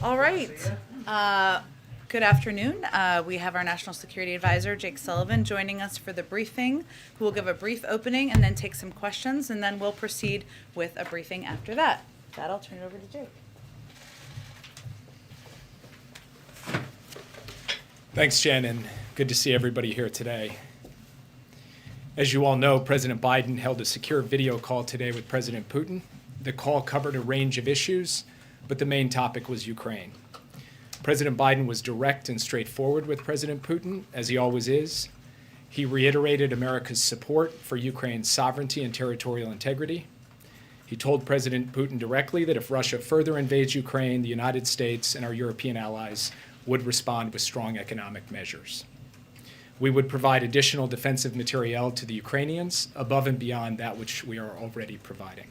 All right. Good afternoon. We have our National Security Advisor, Jake Sullivan, joining us for the briefing, who will give a brief opening and then take some questions, and then we'll proceed with a briefing after that. With that, I'll turn it over to Jake. Thanks, Jen, and good to see everybody here today. As you all know, President Biden held a secure video call today with President Putin. The call covered a range of issues, but the main topic was Ukraine. President Biden was direct and straightforward with President Putin, as he always is. He reiterated America's support for Ukraine's sovereignty and territorial integrity. He told President Putin directly that if Russia further invades Ukraine, the United States and our European allies would respond with strong economic measures. We would provide additional defensive materiel to the Ukrainians above and beyond that which we are already providing.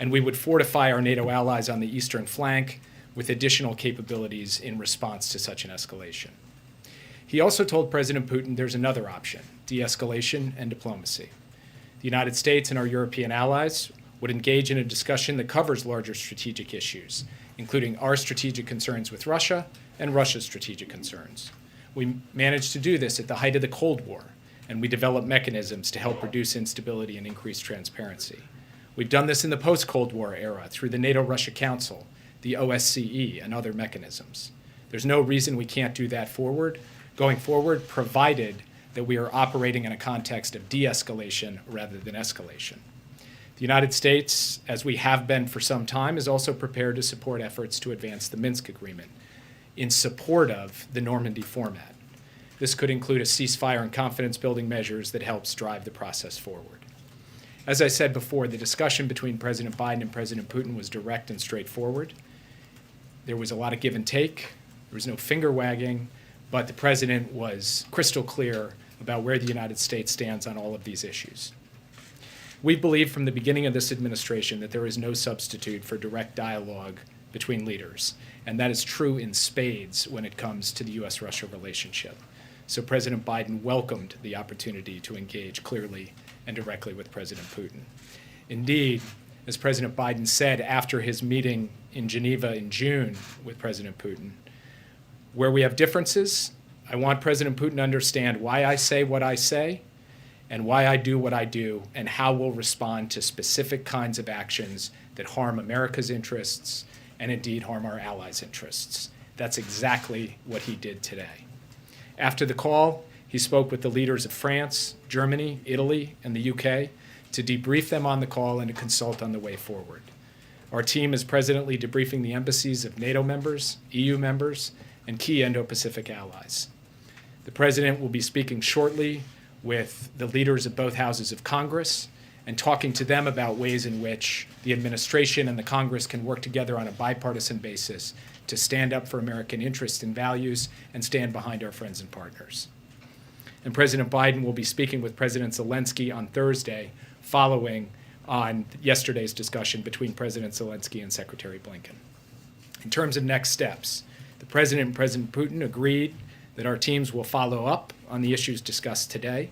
And we would fortify our NATO allies on the eastern flank with additional capabilities in response to such an escalation. He also told President Putin there's another option: de-escalation and diplomacy. The United States and our European allies would engage in a discussion that covers larger strategic issues, including our strategic concerns with Russia and Russia's strategic concerns. We managed to do this at the height of the Cold War, and we developed mechanisms to help reduce instability and increase transparency. We've done this in the post-Cold War era through the NATO-Russia Council, the OSCE, and other mechanisms. There's no reason we can't do that going forward, provided that we are operating in a context of de-escalation rather than escalation. The United States, as we have been for some time, is also prepared to support efforts to advance the Minsk Agreement in support of the Normandy format. This could include a ceasefire and confidence-building measures that helps drive the process forward. As I said before, the discussion between President Biden and President Putin was direct and straightforward. There was a lot of give and take. There was no finger wagging, but the president was crystal clear about where the United States stands on all of these issues. We've believed from the beginning of this administration that there is no substitute for direct dialogue between leaders, and that is true in spades when it comes to the U.S.-Russia relationship. So President Biden welcomed the opportunity to engage clearly and directly with President Putin. Indeed, as President Biden said after his meeting in Geneva in June with President Putin, where we have differences, I want President Putin to understand why I say what I say and why I do what I do and how we'll respond to specific kinds of actions that harm America's interests and indeed harm our allies' interests. That's exactly what he did today. After the call, he spoke with the leaders of France, Germany, Italy, and the UK to debrief them on the call and to consult on the way forward. Our team is presently debriefing the embassies of NATO members, EU members, and key Indo-Pacific allies. The President will be speaking shortly with the leaders of both houses of Congress and talking to them about ways in which the administration and the Congress can work together on a bipartisan basis to stand up for American interests and values and stand behind our friends and partners. And President Biden will be speaking with President Zelensky on Thursday, following on yesterday's discussion between President Zelensky and Secretary Blinken. In terms of next steps, the President and President Putin agreed that our teams will follow up on the issues discussed today.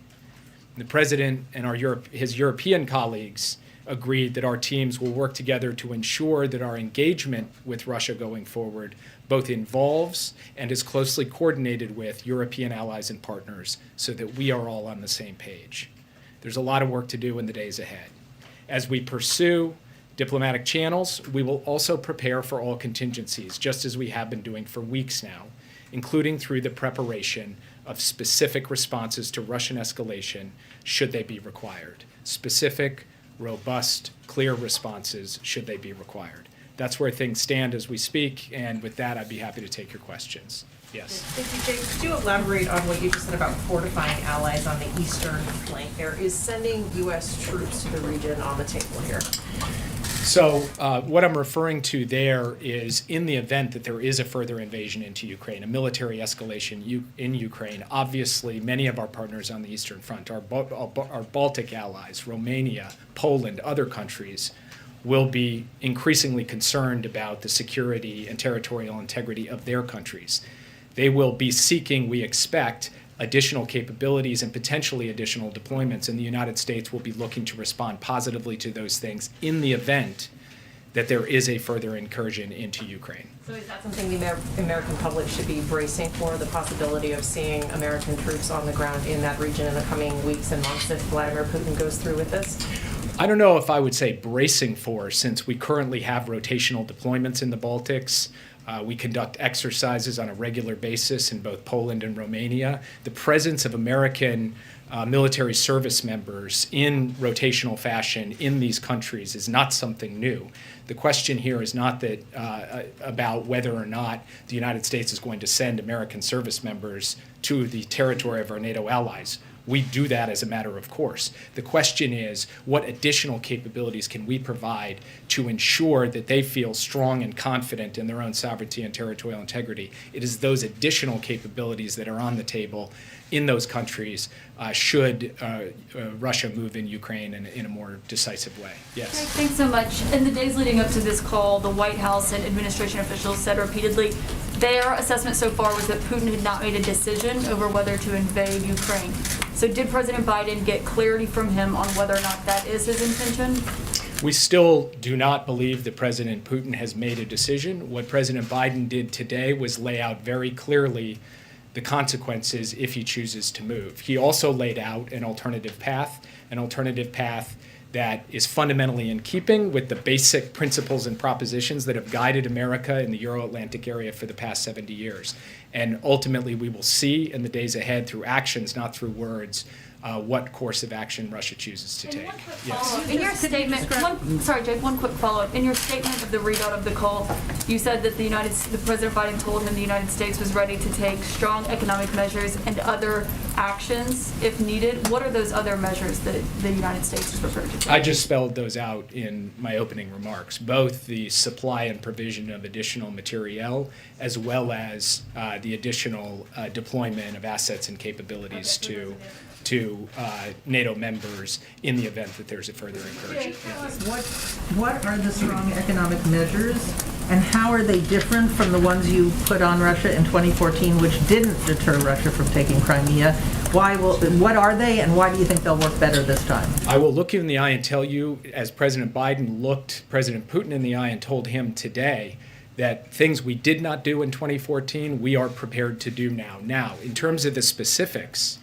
The President and his European colleagues agreed that our teams will work together to ensure that our engagement with Russia going forward both involves and is closely coordinated with European allies and partners so that we are all on the same page. There's a lot of work to do in the days ahead. As we pursue diplomatic channels, we will also prepare for all contingencies, just as we have been doing for weeks now, including through the preparation of specific responses to Russian escalation should they be required. Specific, robust, clear responses should they be required. That's where things stand as we speak, and with that, I'd be happy to take your questions. Yes. Thank you, Jake. Could you elaborate on what you just said about fortifying allies on the eastern flank there? Is sending U.S. troops to the region on the table here? So what I'm referring to there is in the event that there is a further invasion into Ukraine, a military escalation in Ukraine, obviously many of our partners on the Eastern Front, our Baltic allies, Romania, Poland, other countries, will be increasingly concerned about the security and territorial integrity of their countries. They will be seeking, we expect, additional capabilities and potentially additional deployments, and the United States will be looking to respond positively to those things in the event that there is a further incursion into Ukraine. So is that something the American public should be bracing for, the possibility of seeing American troops on the ground in that region in the coming weeks and months if Vladimir Putin goes through with this? I don't know if I would say bracing for, since we currently have rotational deployments in the Baltics. We conduct exercises on a regular basis in both Poland and Romania. The presence of American military service members in rotational fashion in these countries is not something new. The question here is not that about whether or not the United States is going to send American service members to the territory of our NATO allies. We do that as a matter of course. The question is, what additional capabilities can we provide to ensure that they feel strong and confident in their own sovereignty and territorial integrity? It is those additional capabilities that are on the table in those countries should Russia move in Ukraine in a more decisive way. Yes. Okay, thanks so much. In the days leading up to this call, the White House and administration officials said repeatedly their assessment so far was that Putin had not made a decision over whether to invade Ukraine. So did President Biden get clarity from him on whether or not that is his intention? We still do not believe that President Putin has made a decision. What President Biden did today was lay out very clearly the consequences if he chooses to move. He also laid out an alternative path that is fundamentally in keeping with the basic principles and propositions that have guided America in the Euro-Atlantic area for the past 70 years. And ultimately, we will see in the days ahead through actions, not through words, what course of action Russia chooses to take. Yes. In your statement, Jake, one quick follow-up. In your statement of the readout of the call, you said that the President Biden told him the United States was ready to take strong economic measures and other actions if needed. What are those other measures that the United States is prepared to take? I just spelled those out in my opening remarks, both the supply and provision of additional materiel as well as the additional deployment of assets and capabilities to NATO members in the event that there's a further incursion. What are the strong economic measures, and how are they different from the ones you put on Russia in 2014, which didn't deter Russia from taking Crimea? What are they, and why do you think they'll work better this time? I will look you in the eye and tell you, as President Biden looked President Putin in the eye and told him today, that things we did not do in 2014, we are prepared to do now. Now, in terms of the specifics,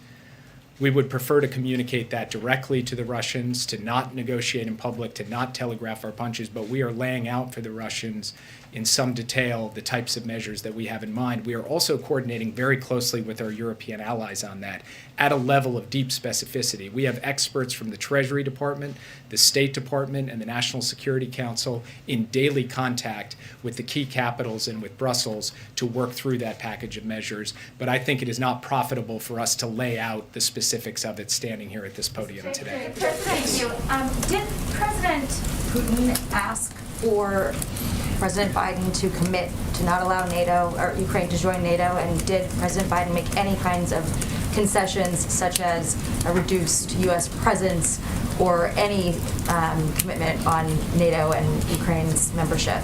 we would prefer to communicate that directly to the Russians, to not negotiate in public, to not telegraph our punches, but we are laying out for the Russians in some detail the types of measures that we have in mind. We are also coordinating very closely with our European allies on that at a level of deep specificity. We have experts from the Treasury Department, the State Department, and the National Security Council in daily contact with the key capitals and with Brussels to work through that package of measures. But I think it is not profitable for us to lay out the specifics of it standing here at this podium today. Thank you. Did President Putin ask for President Biden to commit to not allow NATO or Ukraine to join NATO, and did President Biden make any kinds of concessions, such as a reduced U.S. presence or any commitment on NATO and Ukraine's membership?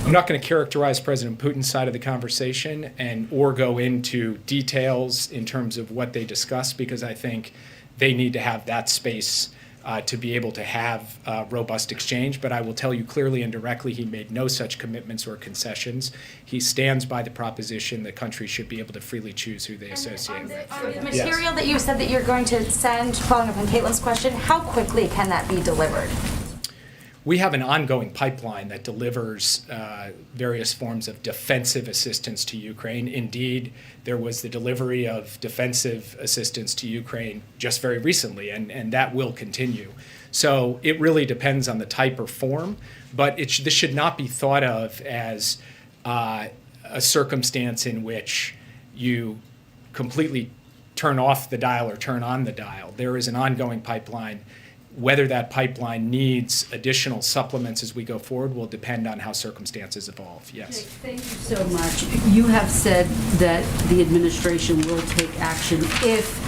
I'm not going to characterize President Putin's side of the conversation or go into details in terms of what they discuss, because I think they need to have that space to be able to have robust exchange. But I will tell you clearly and directly, he made no such commitments or concessions. He stands by the proposition that countries should be able to freely choose who they associate with. On the material that you said that you're going to send, following up on Caitlin's question, how quickly can that be delivered? We have an ongoing pipeline that delivers various forms of defensive assistance to Ukraine. Indeed, there was the delivery of defensive assistance to Ukraine just very recently, and that will continue. So it really depends on the type or form, but this should not be thought of as a circumstance in which you completely turn off the dial or turn on the dial. There is an ongoing pipeline. Whether that pipeline needs additional supplements as we go forward will depend on how circumstances evolve. Yes. Thank you so much. You have said that the administration will take action if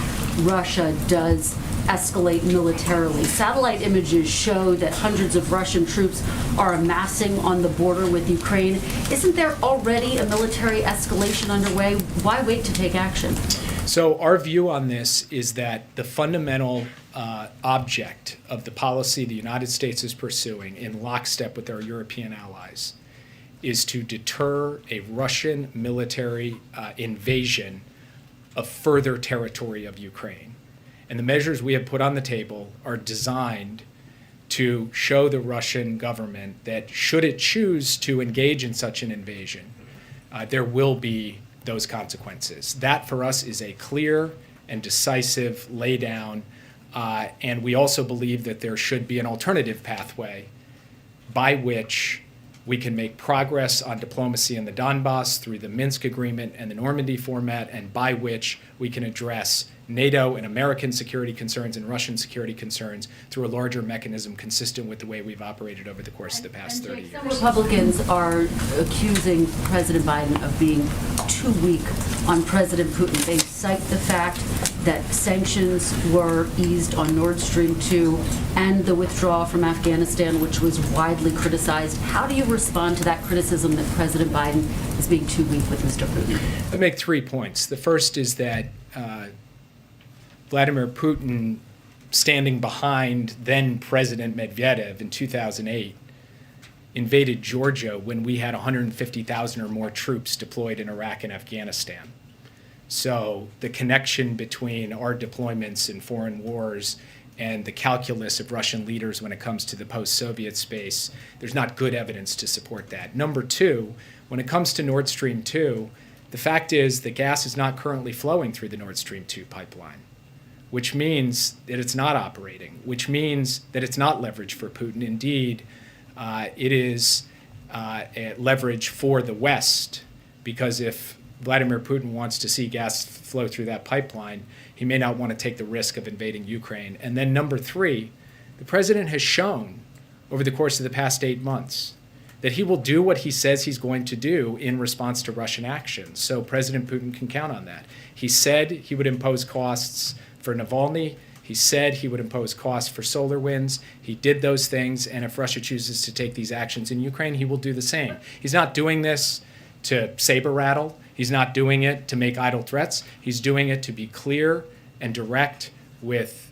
Russia does escalate militarily. Satellite images show that hundreds of Russian troops are amassing on the border with Ukraine. Isn't there already a military escalation underway? Why wait to take action? So our view on this is that the fundamental object of the policy the United States is pursuing in lockstep with our European allies is to deter a Russian military invasion of further territory of Ukraine. And the measures we have put on the table are designed to show the Russian government that should it choose to engage in such an invasion, there will be those consequences. That for us is a clear and decisive laydown, and we also believe that there should be an alternative pathway by which we can make progress on diplomacy in the Donbass through the Minsk Agreement and the Normandy format, and by which we can address NATO and American security concerns and Russian security concerns through a larger mechanism consistent with the way we've operated over the course of the past 30 years. Some Republicans are accusing President Biden of being too weak on President Putin. They cite the fact that sanctions were eased on Nord Stream 2 and the withdrawal from Afghanistan, which was widely criticized. How do you respond to that criticism that President Biden is being too weak with Mr. Putin? I make 3 points. The first is that Vladimir Putin, standing behind then President Medvedev in 2008, invaded Georgia when we had 150,000 or more troops deployed in Iraq and Afghanistan. So the connection between our deployments in foreign wars and the calculus of Russian leaders when it comes to the post-Soviet space, there's not good evidence to support that. Number 2, when it comes to Nord Stream 2, the fact is that gas is not currently flowing through the Nord Stream 2 pipeline, which means that it's not operating, which means that it's not leverage for Putin. Indeed, it is a leverage for the West, because if Vladimir Putin wants to see gas flow through that pipeline, he may not want to take the risk of invading Ukraine. And then number 3, the president has shown over the course of the past 8 months that he will do what he says he's going to do in response to Russian actions. So President Putin can count on that. He said he would impose costs for Navalny. He said he would impose costs for SolarWinds. He did those things, and if Russia chooses to take these actions in Ukraine, he will do the same. He's not doing this to saber rattle. He's not doing it to make idle threats. He's doing it to be clear and direct with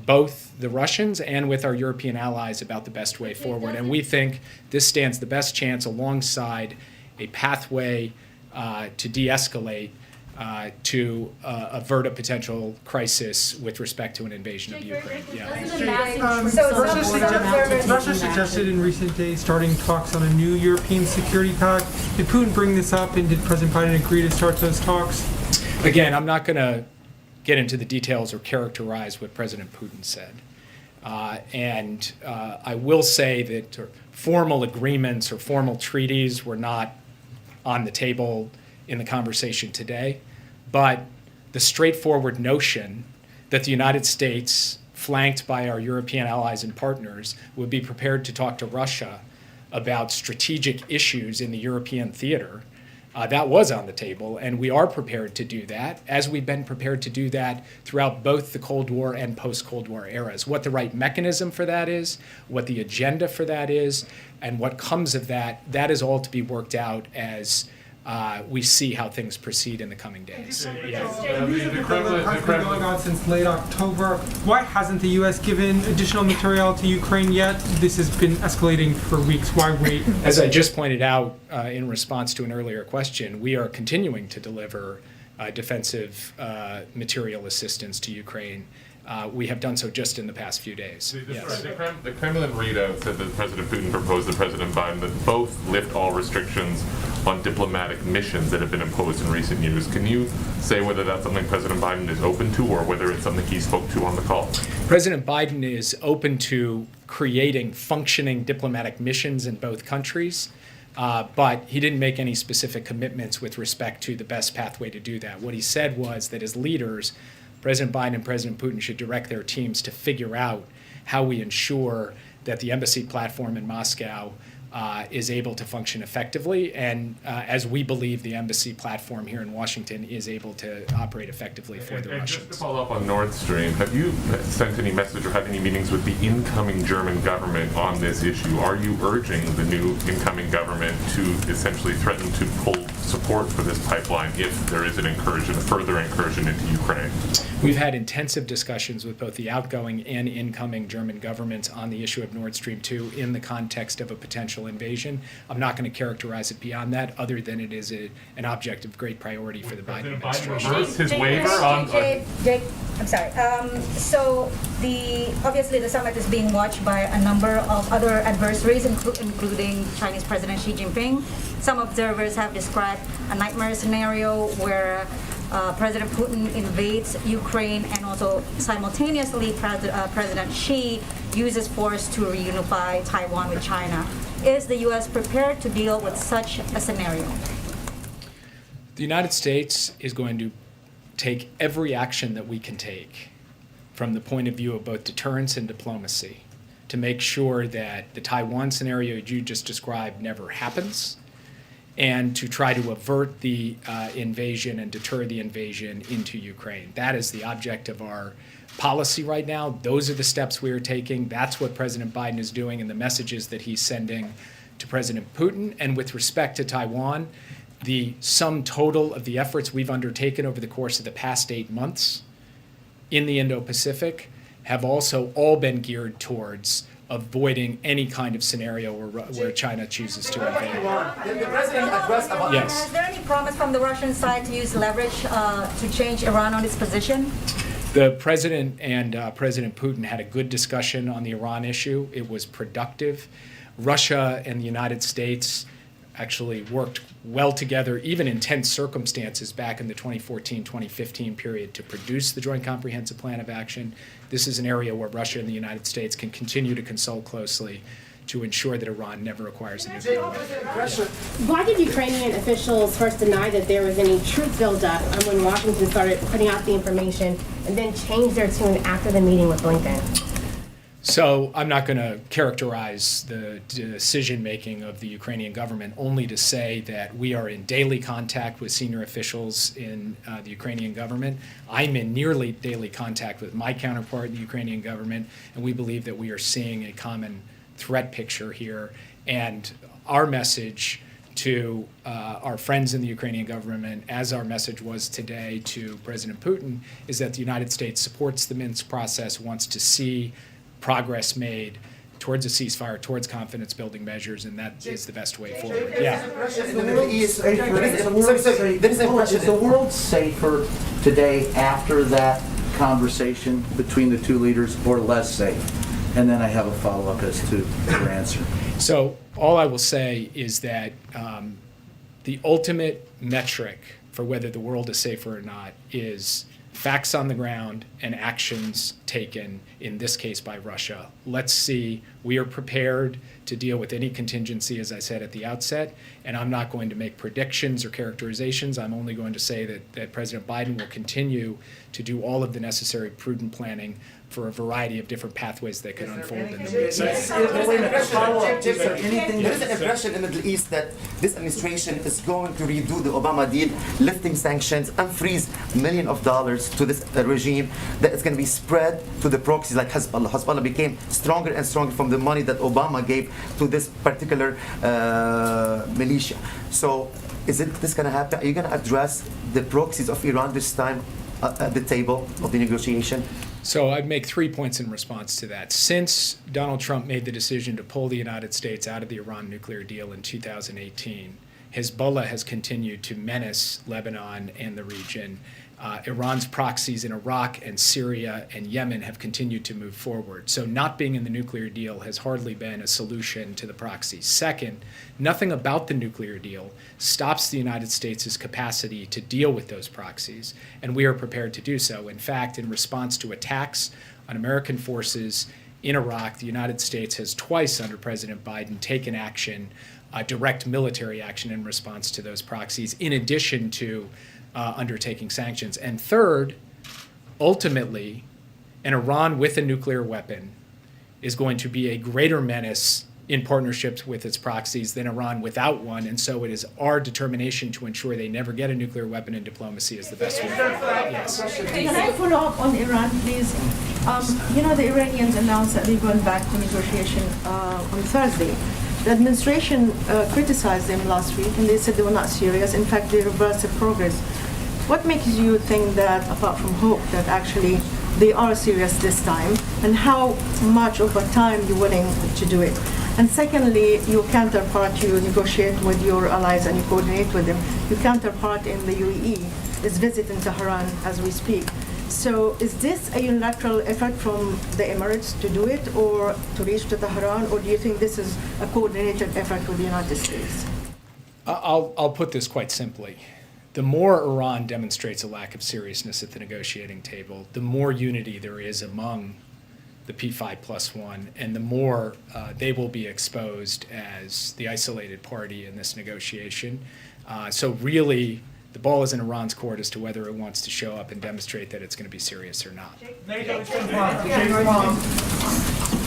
both the Russians and with our European allies about the best way forward. And we think this stands the best chance alongside a pathway to de-escalate to avert a potential crisis with respect to an invasion of Ukraine. Russia suggested in recent days starting talks on a new European security pact. Did Putin bring this up, and did President Biden agree to start those talks? Again, I'm not going to get into the details or characterize what President Putin said. I will say that formal agreements or formal treaties were not on the table in the conversation today, but the straightforward notion that the United States, flanked by our European allies and partners, would be prepared to talk to Russia about strategic issues in the European theater, that was on the table, and we are prepared to do that, as we've been prepared to do that throughout both the Cold War and post-Cold War eras. What the right mechanism for that is, what the agenda for that is, and what comes of that, that is all to be worked out as we see how things proceed in the coming days. The Kremlin has been going on since late October. Why hasn't the U.S. given additional material to Ukraine yet? This has been escalating for weeks. Why wait? As I just pointed out in response to an earlier question, we are continuing to deliver defensive material assistance to Ukraine. We have done so just in the past few days. The Kremlin readout said that President Putin proposed to President Biden that both lift all restrictions on diplomatic missions that have been imposed in recent years. Can you say whether that's something President Biden is open to, or whether it's something he spoke to on the call? President Biden is open to creating functioning diplomatic missions in both countries, but he didn't make any specific commitments with respect to the best pathway to do that. What he said was that as leaders, President Biden and President Putin should direct their teams to figure out how we ensure that the embassy platform in Moscow is able to function effectively, and as we believe the embassy platform here in Washington is able to operate effectively for the And Russians. just to follow up on Nord Stream, have you sent any message or had any meetings with the incoming German government on this issue? Are you urging the new incoming government to essentially threaten to pull support for this pipeline if there is an incursion, a further incursion into Ukraine? We've had intensive discussions with both the outgoing and incoming German governments on the issue of Nord Stream 2 in the context of a potential invasion. I'm not going to characterize it beyond that, other than it is an object of great priority for the Biden administration. Reverse his waiver on. Jake, I'm sorry. So obviously the summit is being watched by a number of other adversaries, including Chinese President Xi Jinping. Some observers have described a nightmare scenario where President Putin invades Ukraine and also simultaneously President Xi uses force to reunify Taiwan with China. Is the U.S. prepared to deal with such a scenario? The United States is going to take every action that we can take from the point of view of both deterrence and diplomacy to make sure that the Taiwan scenario you just described never happens, and to try to avert the invasion and deter the invasion into Ukraine. That is the object of our policy right now. Those are the steps we are taking. That's what President Biden is doing and the messages that he's sending to President Putin. And with respect to Taiwan, the sum total of the efforts we've undertaken over the course of the past 8 months in the Indo-Pacific have also all been geared towards avoiding any kind of scenario where China chooses to invade. The president addressed about Yes. Is there any promise from the Russian side to use leverage to change Iran on its position? The president and President Putin had a good discussion on the Iran issue. It was productive. Russia and the United States actually worked well together, even in tense circumstances back in the 2014-2015 period, to produce the Joint Comprehensive Plan of Action. This is an area where Russia and the United States can continue to consult closely to ensure that Iran never acquires a nuclear weapon. Why did Ukrainian officials first deny that there was any troop buildup when Washington started putting out the information, and then change their tune after the meeting with Blinken? So I'm not going to characterize the decision-making of the Ukrainian government, only to say that we are in daily contact with senior officials in the Ukrainian government. I'm in nearly daily contact with my counterpart in the Ukrainian government, and we believe that we are seeing a common threat picture here. And our message to our friends in the Ukrainian government, as our message was today to President Putin, is that the United States supports the Minsk process, wants to see progress made towards a ceasefire, towards confidence-building measures, and that is the best way forward. Yeah. Is the world safer today after that conversation between the two leaders, or less safe? And then I have a follow-up as to your answer. So all I will say is that the ultimate metric for whether the world is safer or not is facts on the ground and actions taken, in this case by Russia. Let's see. We are prepared to deal with any contingency, as I said at the outset, and I'm not going to make predictions or characterizations. I'm only going to say that President Biden will continue to do all of the necessary prudent planning for a variety of different pathways that could unfold in the weeks ahead. There is an impression in the Middle East that this administration is going to redo the Obama deal, lifting sanctions, unfreeze millions of dollars to this regime, that it's going to be spread to the proxies like Hezbollah. Hezbollah became stronger and stronger from the money that Obama gave to this particular militia. So is this going to happen? Are you going to address the proxies of Iran this time at the table of the negotiation? So I'd make 3 points in response to that. Since Donald Trump made the decision to pull the United States out of the Iran nuclear deal in 2018, Hezbollah has continued to menace Lebanon and the region. Iran's proxies in Iraq and Syria and Yemen have continued to move forward. So not being in the nuclear deal has hardly been a solution to the proxies. Second, nothing about the nuclear deal stops the United States' capacity to deal with those proxies, and we are prepared to do so. In fact, in response to attacks on American forces in Iraq, the United States has twice under President Biden taken action, direct military action in response to those proxies, in addition to undertaking sanctions. And third, ultimately, an Iran with a nuclear weapon is going to be a greater menace in partnerships with its proxies than Iran without one, and so it is our determination to ensure they never get a nuclear weapon, and diplomacy is the best way. Yes. Can I follow up on Iran, please? The Iranians announced that they're going back to negotiation on Thursday. The administration criticized them last week, and they said they were not serious. In fact, they reversed the progress. What makes you think that, apart from hope, that actually they are serious this time, and how much over time you're willing to do it? And secondly, your counterpart, you negotiate with your allies and you coordinate with them. Your counterpart in the UAE is visiting Tehran as we speak. So is this a unilateral effort from the Emirates to do it, or to reach to Tehran, or do you think this is a coordinated effort with the United States? I'll put this quite simply. The more Iran demonstrates a lack of seriousness at the negotiating table, the more unity there is among the P5+1, and the more they will be exposed as the isolated party in this negotiation. So really, the ball is in Iran's court as to whether it wants to show up and demonstrate that it's going to be serious or not.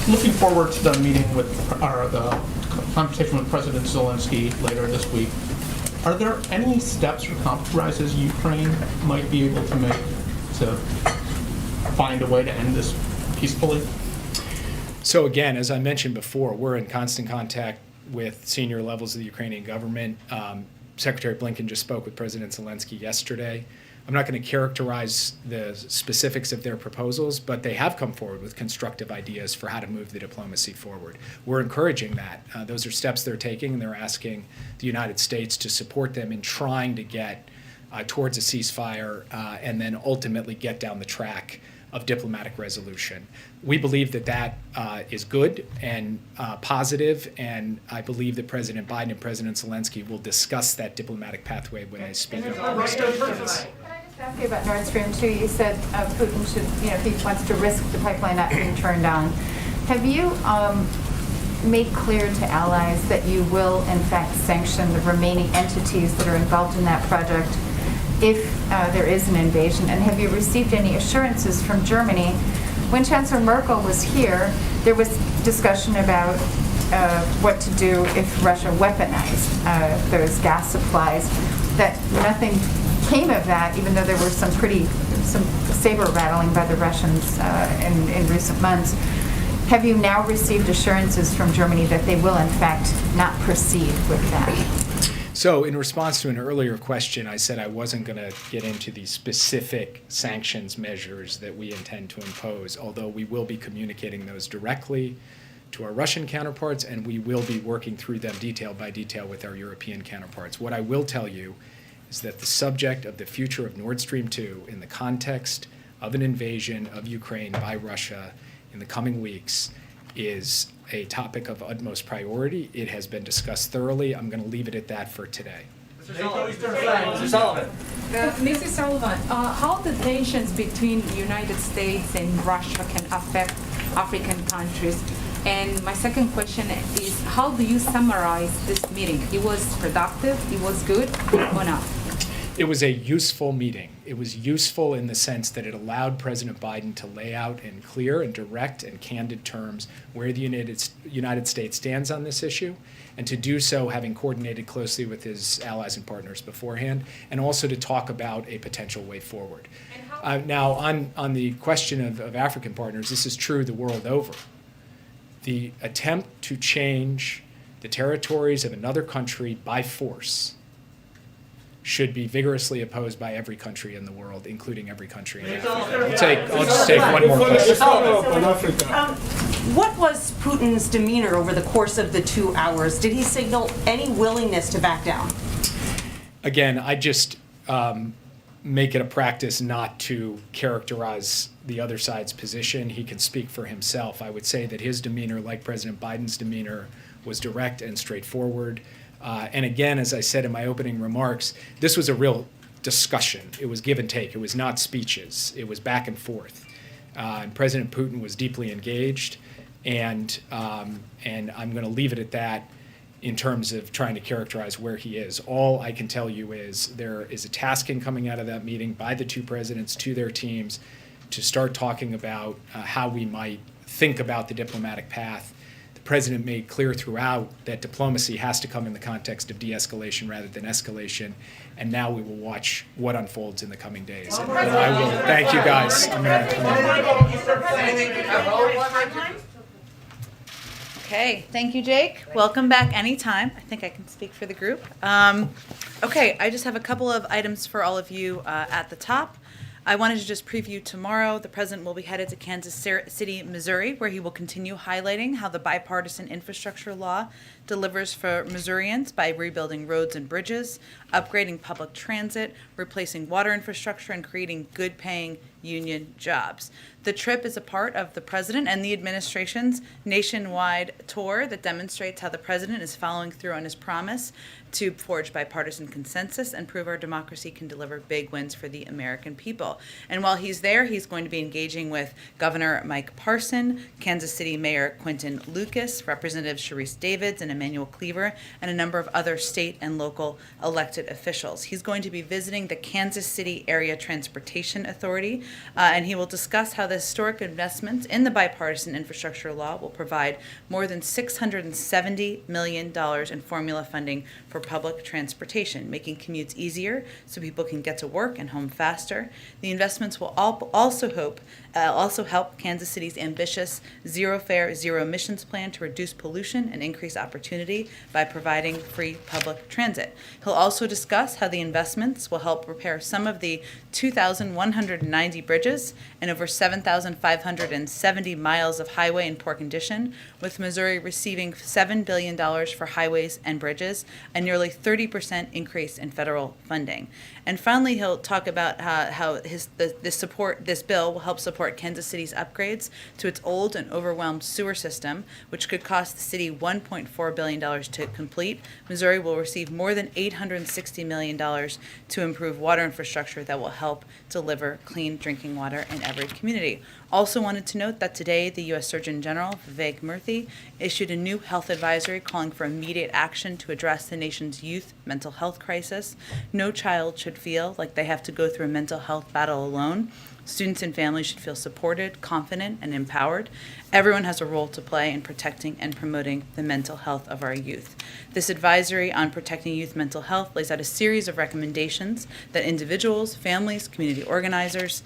Looking forward to the meeting with, or the conversation with President Zelensky later this week, are there any steps or compromises Ukraine might be able to make to find a way to end this peacefully? So again, as I mentioned before, we're in constant contact with senior levels of the Ukrainian government. Secretary Blinken just spoke with President Zelensky yesterday. I'm not going to characterize the specifics of their proposals, but they have come forward with constructive ideas for how to move the diplomacy forward. We're encouraging that. Those are steps they're taking, and they're asking the United States to support them in trying to get towards a ceasefire and then ultimately get down the track of diplomatic resolution. We believe that that is good and positive, and I believe that President Biden and President Zelensky will discuss that diplomatic pathway when they speak. Can I just ask you about Nord Stream 2? You said Putin should, if he wants to risk the pipeline not being turned on. Have you made clear to allies that you will, in fact, sanction the remaining entities that are involved in that project if there is an invasion? And have you received any assurances from Germany? When Chancellor Merkel was here, there was discussion about what to do if Russia weaponized those gas supplies. That nothing came of that, even though there were some saber rattling by the Russians in recent months. Have you now received assurances from Germany that they will, in fact, not proceed with that? So in response to an earlier question, I said I wasn't going to get into the specific sanctions measures that we intend to impose, although we will be communicating those directly to our Russian counterparts, and we will be working through them detail by detail with our European counterparts. What I will tell you is that the subject of the future of Nord Stream 2 in the context of an invasion of Ukraine by Russia in the coming weeks is a topic of utmost priority. It has been discussed thoroughly. I'm going to leave it at that for today. Mr. Sullivan. Mrs. Sullivan, how the tensions between the United States and Russia can affect African countries? And my second question is, how do you summarize this meeting? It was productive, it was good, or not? It was a useful meeting. It was useful in the sense that it allowed President Biden to lay out in clear and direct and candid terms where the United States stands on this issue, and to do so having coordinated closely with his allies and partners beforehand, and also to talk about a potential way forward. Now, on the question of African partners, this is true the world over. The attempt to change the territories of another country by force should be vigorously opposed by every country in the world, including every country in Africa. I'll just take one more question. What was Putin's demeanor over the course of the 2 hours? Did he signal any willingness to back down? Again, I just make it a practice not to characterize the other side's position. He can speak for himself. I would say that his demeanor, like President Biden's demeanor, was direct and straightforward. And again, as I said in my opening remarks, this was a real discussion. It was give and take. It was not speeches. It was back and forth. And President Putin was deeply engaged, and I'm going to leave it at that in terms of trying to characterize where he is. All I can tell you is there is a tasking coming out of that meeting by the two presidents to their teams to start talking about how we might think about the diplomatic path. The President made clear throughout that diplomacy has to come in the context of de-escalation rather than escalation, and now we will watch what unfolds in the coming days. And I will thank you guys. I'm gonna Okay, thank you, Jake. Welcome back anytime. I think I can speak for the group. Okay, I just have a couple of items for all of you at the top. I wanted to just preview tomorrow. The president will be headed to Kansas City, Missouri, where he will continue highlighting how the bipartisan infrastructure law delivers for Missourians by rebuilding roads and bridges, upgrading public transit, replacing water infrastructure, and creating good-paying union jobs. The trip is a part of the president and the administration's nationwide tour that demonstrates how the president is following through on his promise to forge bipartisan consensus and prove our democracy can deliver big wins for the American people. And while he's there, he's going to be engaging with Governor Mike Parson, Kansas City Mayor Quentin Lucas, Representatives Sharice Davids and Emmanuel Cleaver, and a number of other state and local elected officials. He's going to be visiting the Kansas City Area Transportation Authority, and he will discuss how the historic investments in the bipartisan infrastructure law will provide more than $670 million in formula funding for public transportation, making commutes easier so people can get to work and home faster. The investments will also help Kansas City's ambitious zero-fare, zero-emissions plan to reduce pollution and increase opportunity by providing free public transit. He'll also discuss how the investments will help repair some of the 2,190 bridges and over 7,570 miles of highway in poor condition, with Missouri receiving $7 billion for highways and bridges, a nearly 30% increase in federal funding. And finally, he'll talk about how this bill will help support Kansas City's upgrades to its old and overwhelmed sewer system, which could cost the city $1.4 billion to complete. Missouri will receive more than $860 million to improve water infrastructure that will help deliver clean drinking water in every community. Also wanted to note that today the U.S. Surgeon General, Vivek Murthy, issued a new health advisory calling for immediate action to address the nation's youth mental health crisis. No child should feel like they have to go through a mental health battle alone. Students and families should feel supported, confident, and empowered. Everyone has a role to play in protecting and promoting the mental health of our youth. This advisory on protecting youth mental health lays out a series of recommendations that individuals, families, community organizations,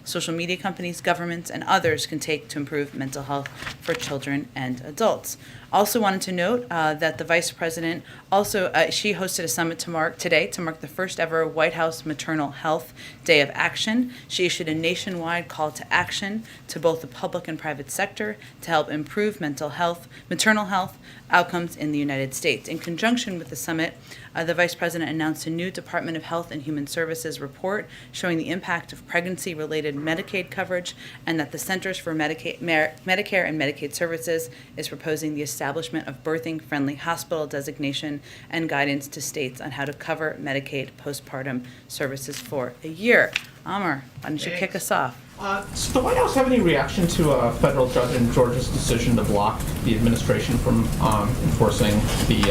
social media companies, governments, and others can take to improve mental health for children and adults. Also wanted to note that the Vice President she hosted a summit today to mark the first ever White House Maternal Health Day of Action. She issued a nationwide call to action to both the public and private sector to help improve maternal health outcomes in the United States. In conjunction with the summit, the Vice President announced a new Department of Health and Human Services report showing the impact of pregnancy-related Medicaid coverage, and that the Centers for Medicare and Medicaid Services is proposing the establishment of birthing-friendly hospital designation and guidance to states on how to cover Medicaid postpartum services for a year. Amar, why don't you kick us off? Does the White House have any reaction to a federal judge in Georgia's decision to block the administration from enforcing the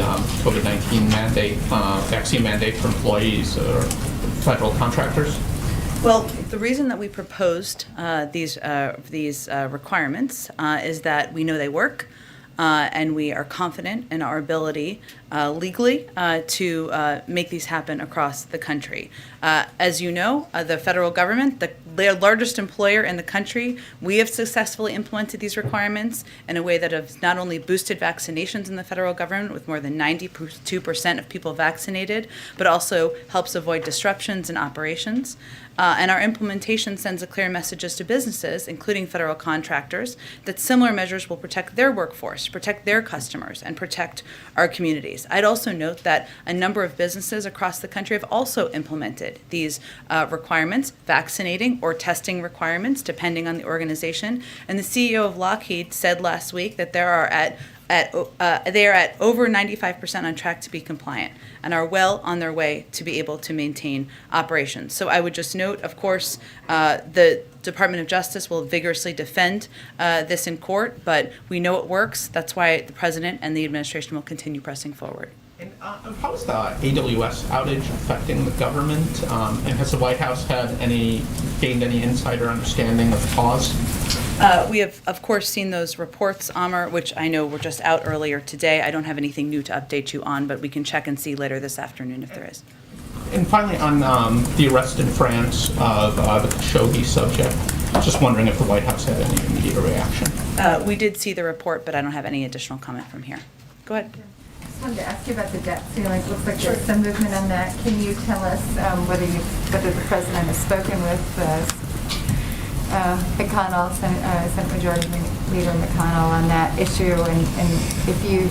COVID-19 mandate, vaccine mandate for employees or federal contractors? Well, the reason that we proposed these requirements is that we know they work. And we are confident in our ability legally to make these happen across the country. As you know, the federal government, the largest employer in the country, we have successfully implemented these requirements in a way that has not only boosted vaccinations in the federal government with more than 92% of people vaccinated, but also helps avoid disruptions in operations. And our implementation sends a clear message to businesses, including federal contractors, that similar measures will protect their workforce, protect their customers, and protect our communities. I'd also note that a number of businesses across the country have also implemented these requirements, vaccinating or testing requirements, depending on the organization. And the CEO of Lockheed said last week that they are at over 95% on track to be compliant and are well on their way to be able to maintain operations. So I would just note, of course, the Department of Justice will vigorously defend this in court, but we know it works. That's why the President and the administration will continue pressing forward. And how is the AWS outage affecting the government? And has the White House gained any insider understanding of the cause? We have, of course, seen those reports, Amr, which I know were just out earlier today. I don't have anything new to update you on, but we can check and see later this afternoon if there is. And finally, on the arrest in France of the Khashoggi subject, just wondering if the White House had any immediate reaction. We did see the report, but I don't have any additional comment from here. Go ahead. I just wanted to ask you about the debt ceiling. It looks like there's some movement on that. Can you tell us whether the president has spoken with McConnell, Senate Majority Leader McConnell, on that issue, and if you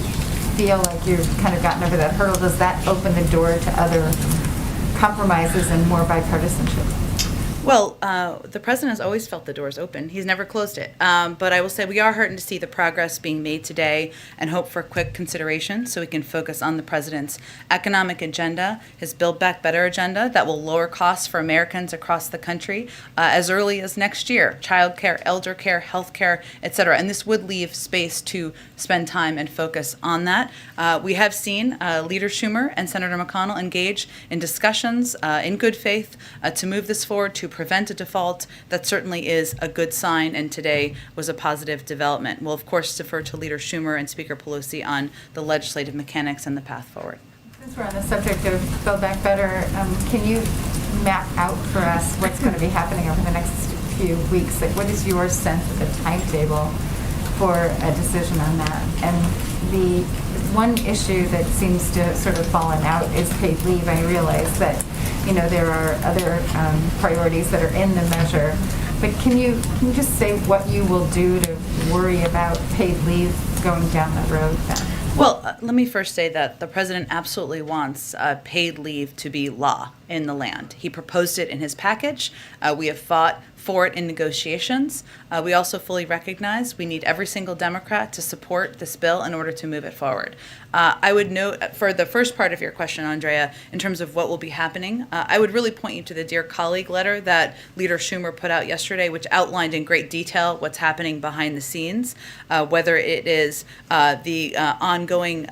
feel like you've kind of gotten over that hurdle, does that open the door to other compromises and more bipartisanship? Well, the president has always felt the doors open. He's never closed it. But I will say we are heartened to see the progress being made today and hope for quick consideration so we can focus on the president's economic agenda, his Build Back Better agenda that will lower costs for Americans across the country as early as next year, child care, elder care, health care, et cetera. And this would leave space to spend time and focus on that. We have seen Leader Schumer and Senator McConnell engage in discussions in good faith to move this forward, to prevent a default. That certainly is a good sign, and today was a positive development. We'll, of course, defer to Leader Schumer and Speaker Pelosi on the legislative mechanics and the path forward. Since we're on the subject of Build Back Better, can you map out for us what's going to be happening over the next few weeks? Like, what is your sense of the timetable for a decision on that? And the one issue that seems to sort of fallen out is paid leave. I realize that, you know, there are other priorities that are in the measure, but can you just say what you will do to worry about paid leave going down that road then? Well, let me first say that the president absolutely wants paid leave to be law in the land. He proposed it in his package. We have fought for it in negotiations. We also fully recognize we need every single Democrat to support this bill in order to move it forward. I would note for the first part of your question, Andrea, in terms of what will be happening, I would really point you to the Dear Colleague letter that Leader Schumer put out yesterday, which outlined in great detail what's happening behind the scenes, whether it is the ongoing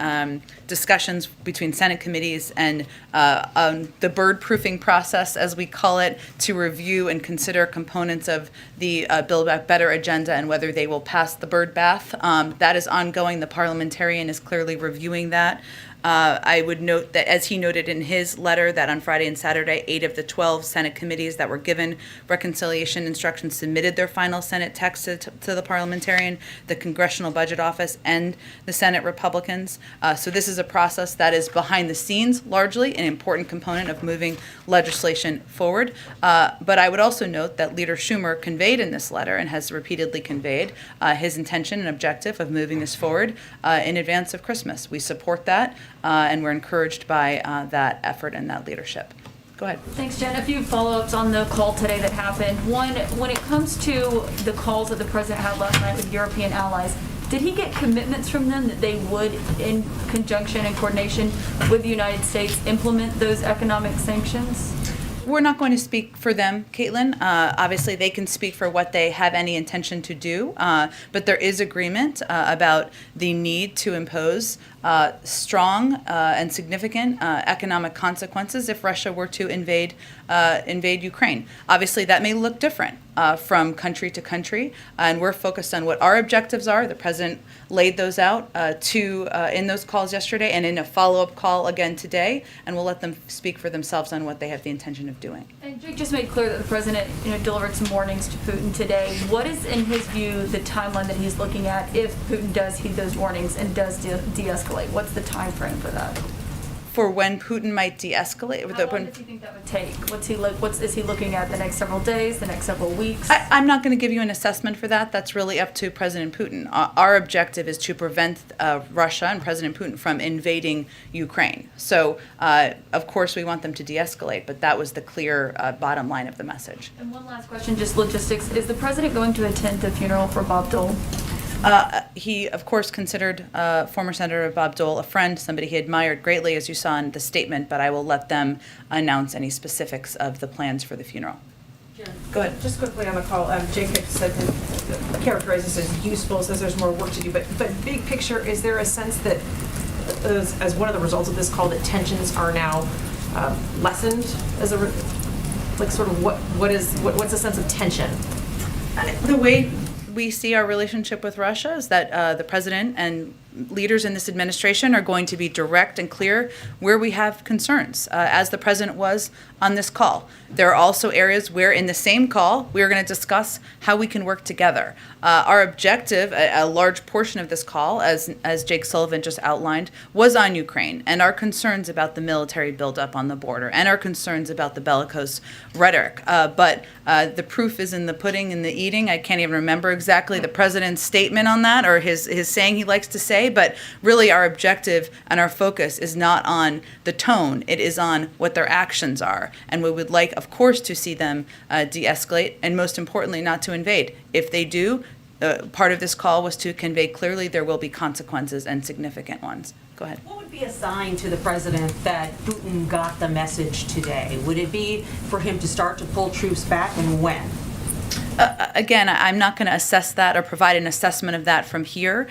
discussions between Senate committees and the bird-proofing process, as we call it, to review and consider components of the Build Back Better agenda and whether they will pass the bird bath. That is ongoing. The parliamentarian is clearly reviewing that. I would note that, as he noted in his letter, that on Friday and Saturday, 8 of the 12 Senate committees that were given reconciliation instructions submitted their final Senate text to the parliamentarian, the Congressional Budget Office, and the Senate Republicans. So this is a process that is behind the scenes, largely an important component of moving legislation forward. But I would also note that Leader Schumer conveyed in this letter, and has repeatedly conveyed, his intention and objective of moving this forward in advance of Christmas. We support that. And we're encouraged by that effort and that leadership. Go ahead. Thanks, Jen. A few follow-ups on the call today that happened. One, when it comes to the calls that the president had last night with European allies, did he get commitments from them that they would, in conjunction and coordination with the United States, implement those economic sanctions? We're not going to speak for them, Caitlin. Obviously, they can speak for what they have any intention to do, but there is agreement about the need to impose strong and significant economic consequences if Russia were to invade Ukraine. Obviously, that may look different from country to country, and we're focused on what our objectives are. The president laid those out in those calls yesterday and in a follow-up call again today, and we'll let them speak for themselves on what they have the intention of doing. And Jake just made clear that the president, delivered some warnings to Putin today. What is, in his view, the timeline that he's looking at if Putin does heed those warnings and does de-escalate? What's the time frame for that? For when Putin might de-escalate? How long does he think that would take? Is he looking at the next several days, the next several weeks? I'm not going to give you an assessment for that. That's really up to President Putin. Our objective is to prevent Russia and President Putin from invading Ukraine. So, of course, we want them to de-escalate, but that was the clear bottom line of the message. And one last question, just logistics. Is the president going to attend the funeral for Bob Dole? He, of course, considered former Senator Bob Dole a friend, somebody he admired greatly, as you saw in the statement, but I will let them announce any specifics of the plans for the funeral. Go ahead. Just quickly on the call, Jake said characterizes this as useful, says there's more work to do, but big picture, is there a sense that as one of the results of this call that tensions are now lessened as a what's the sense of tension? The way we see our relationship with Russia is that the president and leaders in this administration are going to be direct and clear where we have concerns, as the president was on this call. There are also areas where in the same call, we are going to discuss how we can work together. Our objective, a large portion of this call, as Jake Sullivan just outlined, was on Ukraine and our concerns about the military buildup on the border and our concerns about the bellicose rhetoric. But the proof is in the pudding and the eating. I can't even remember exactly the president's statement on that or his saying he likes to say, but really our objective and our focus is not on the tone, it is on what their actions are. And we would like, of course, to see them de-escalate and most importantly, not to invade. If they do, part of this call was to convey clearly there will be consequences and significant ones. Go ahead. What would be a sign to the president that Putin got the message today? Would it be for him to start to pull troops back, and when? Again, I'm not going to assess that or provide an assessment of that from here.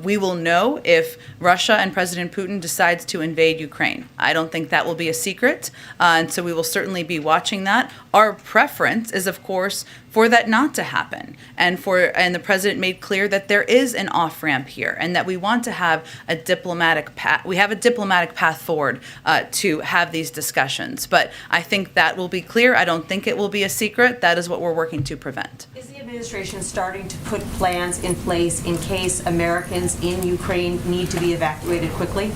We will know if Russia and President Putin decides to invade Ukraine. I don't think that will be a secret, and so we will certainly be watching that. Our preference is, of course, for that not to happen, and the president made clear that there is an off-ramp here, and that we want to have a diplomatic path. We have a diplomatic path forward to have these discussions, but I think that will be clear. I don't think it will be a secret. That is what we're working to prevent. Is the administration starting to put plans in place in case Americans in Ukraine need to be evacuated quickly?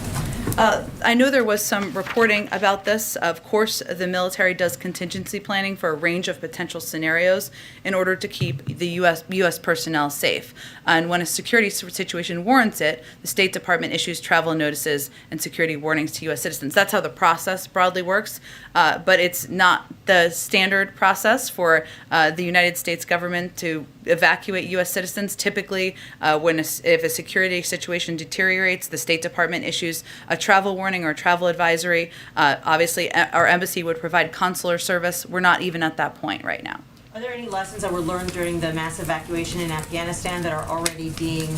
I know there was some reporting about this. Of course, the military does contingency planning for a range of potential scenarios in order to keep the U.S. personnel safe. And when a security situation warrants it, the State Department issues travel notices and security warnings to U.S. citizens. That's how the process broadly works, but it's not the standard process for the United States government to evacuate U.S. citizens. Typically, if a security situation deteriorates, the State Department issues a travel warning or a travel advisory. Obviously, our embassy would provide consular service. We're not even at that point right now. Are there any lessons that were learned during the mass evacuation in Afghanistan that are already being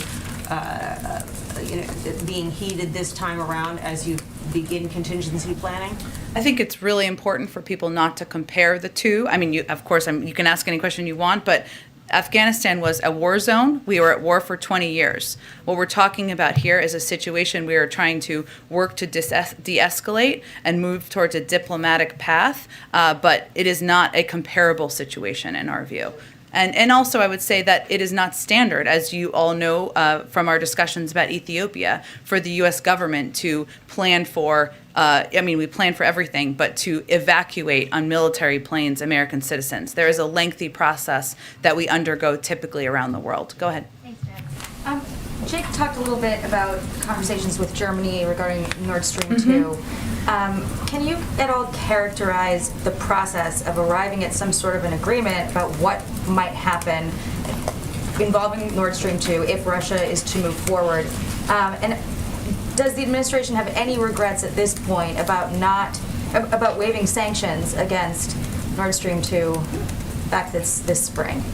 heeded this time around as you begin contingency planning? I think it's really important for people not to compare the two. I mean, of course, you can ask any question you want, but Afghanistan was a war zone. We were at war for 20 years. What we're talking about here is a situation we are trying to work to de-escalate and move towards a diplomatic path, but it is not a comparable situation in our view. And also, I would say that it is not standard, as you all know from our discussions about Ethiopia, for the U.S. government to plan for, we plan for everything, but to evacuate on military planes American citizens. There is a lengthy process that we undergo typically around the world. Go ahead. Thanks, Jake. Jake talked a little bit about conversations with Germany regarding Nord Stream 2. Can you at all characterize the process of arriving at some sort of an agreement about what might happen involving Nord Stream 2 if Russia is to move forward? And does the administration have any regrets at this point about waiving sanctions against Nord Stream 2 back this spring?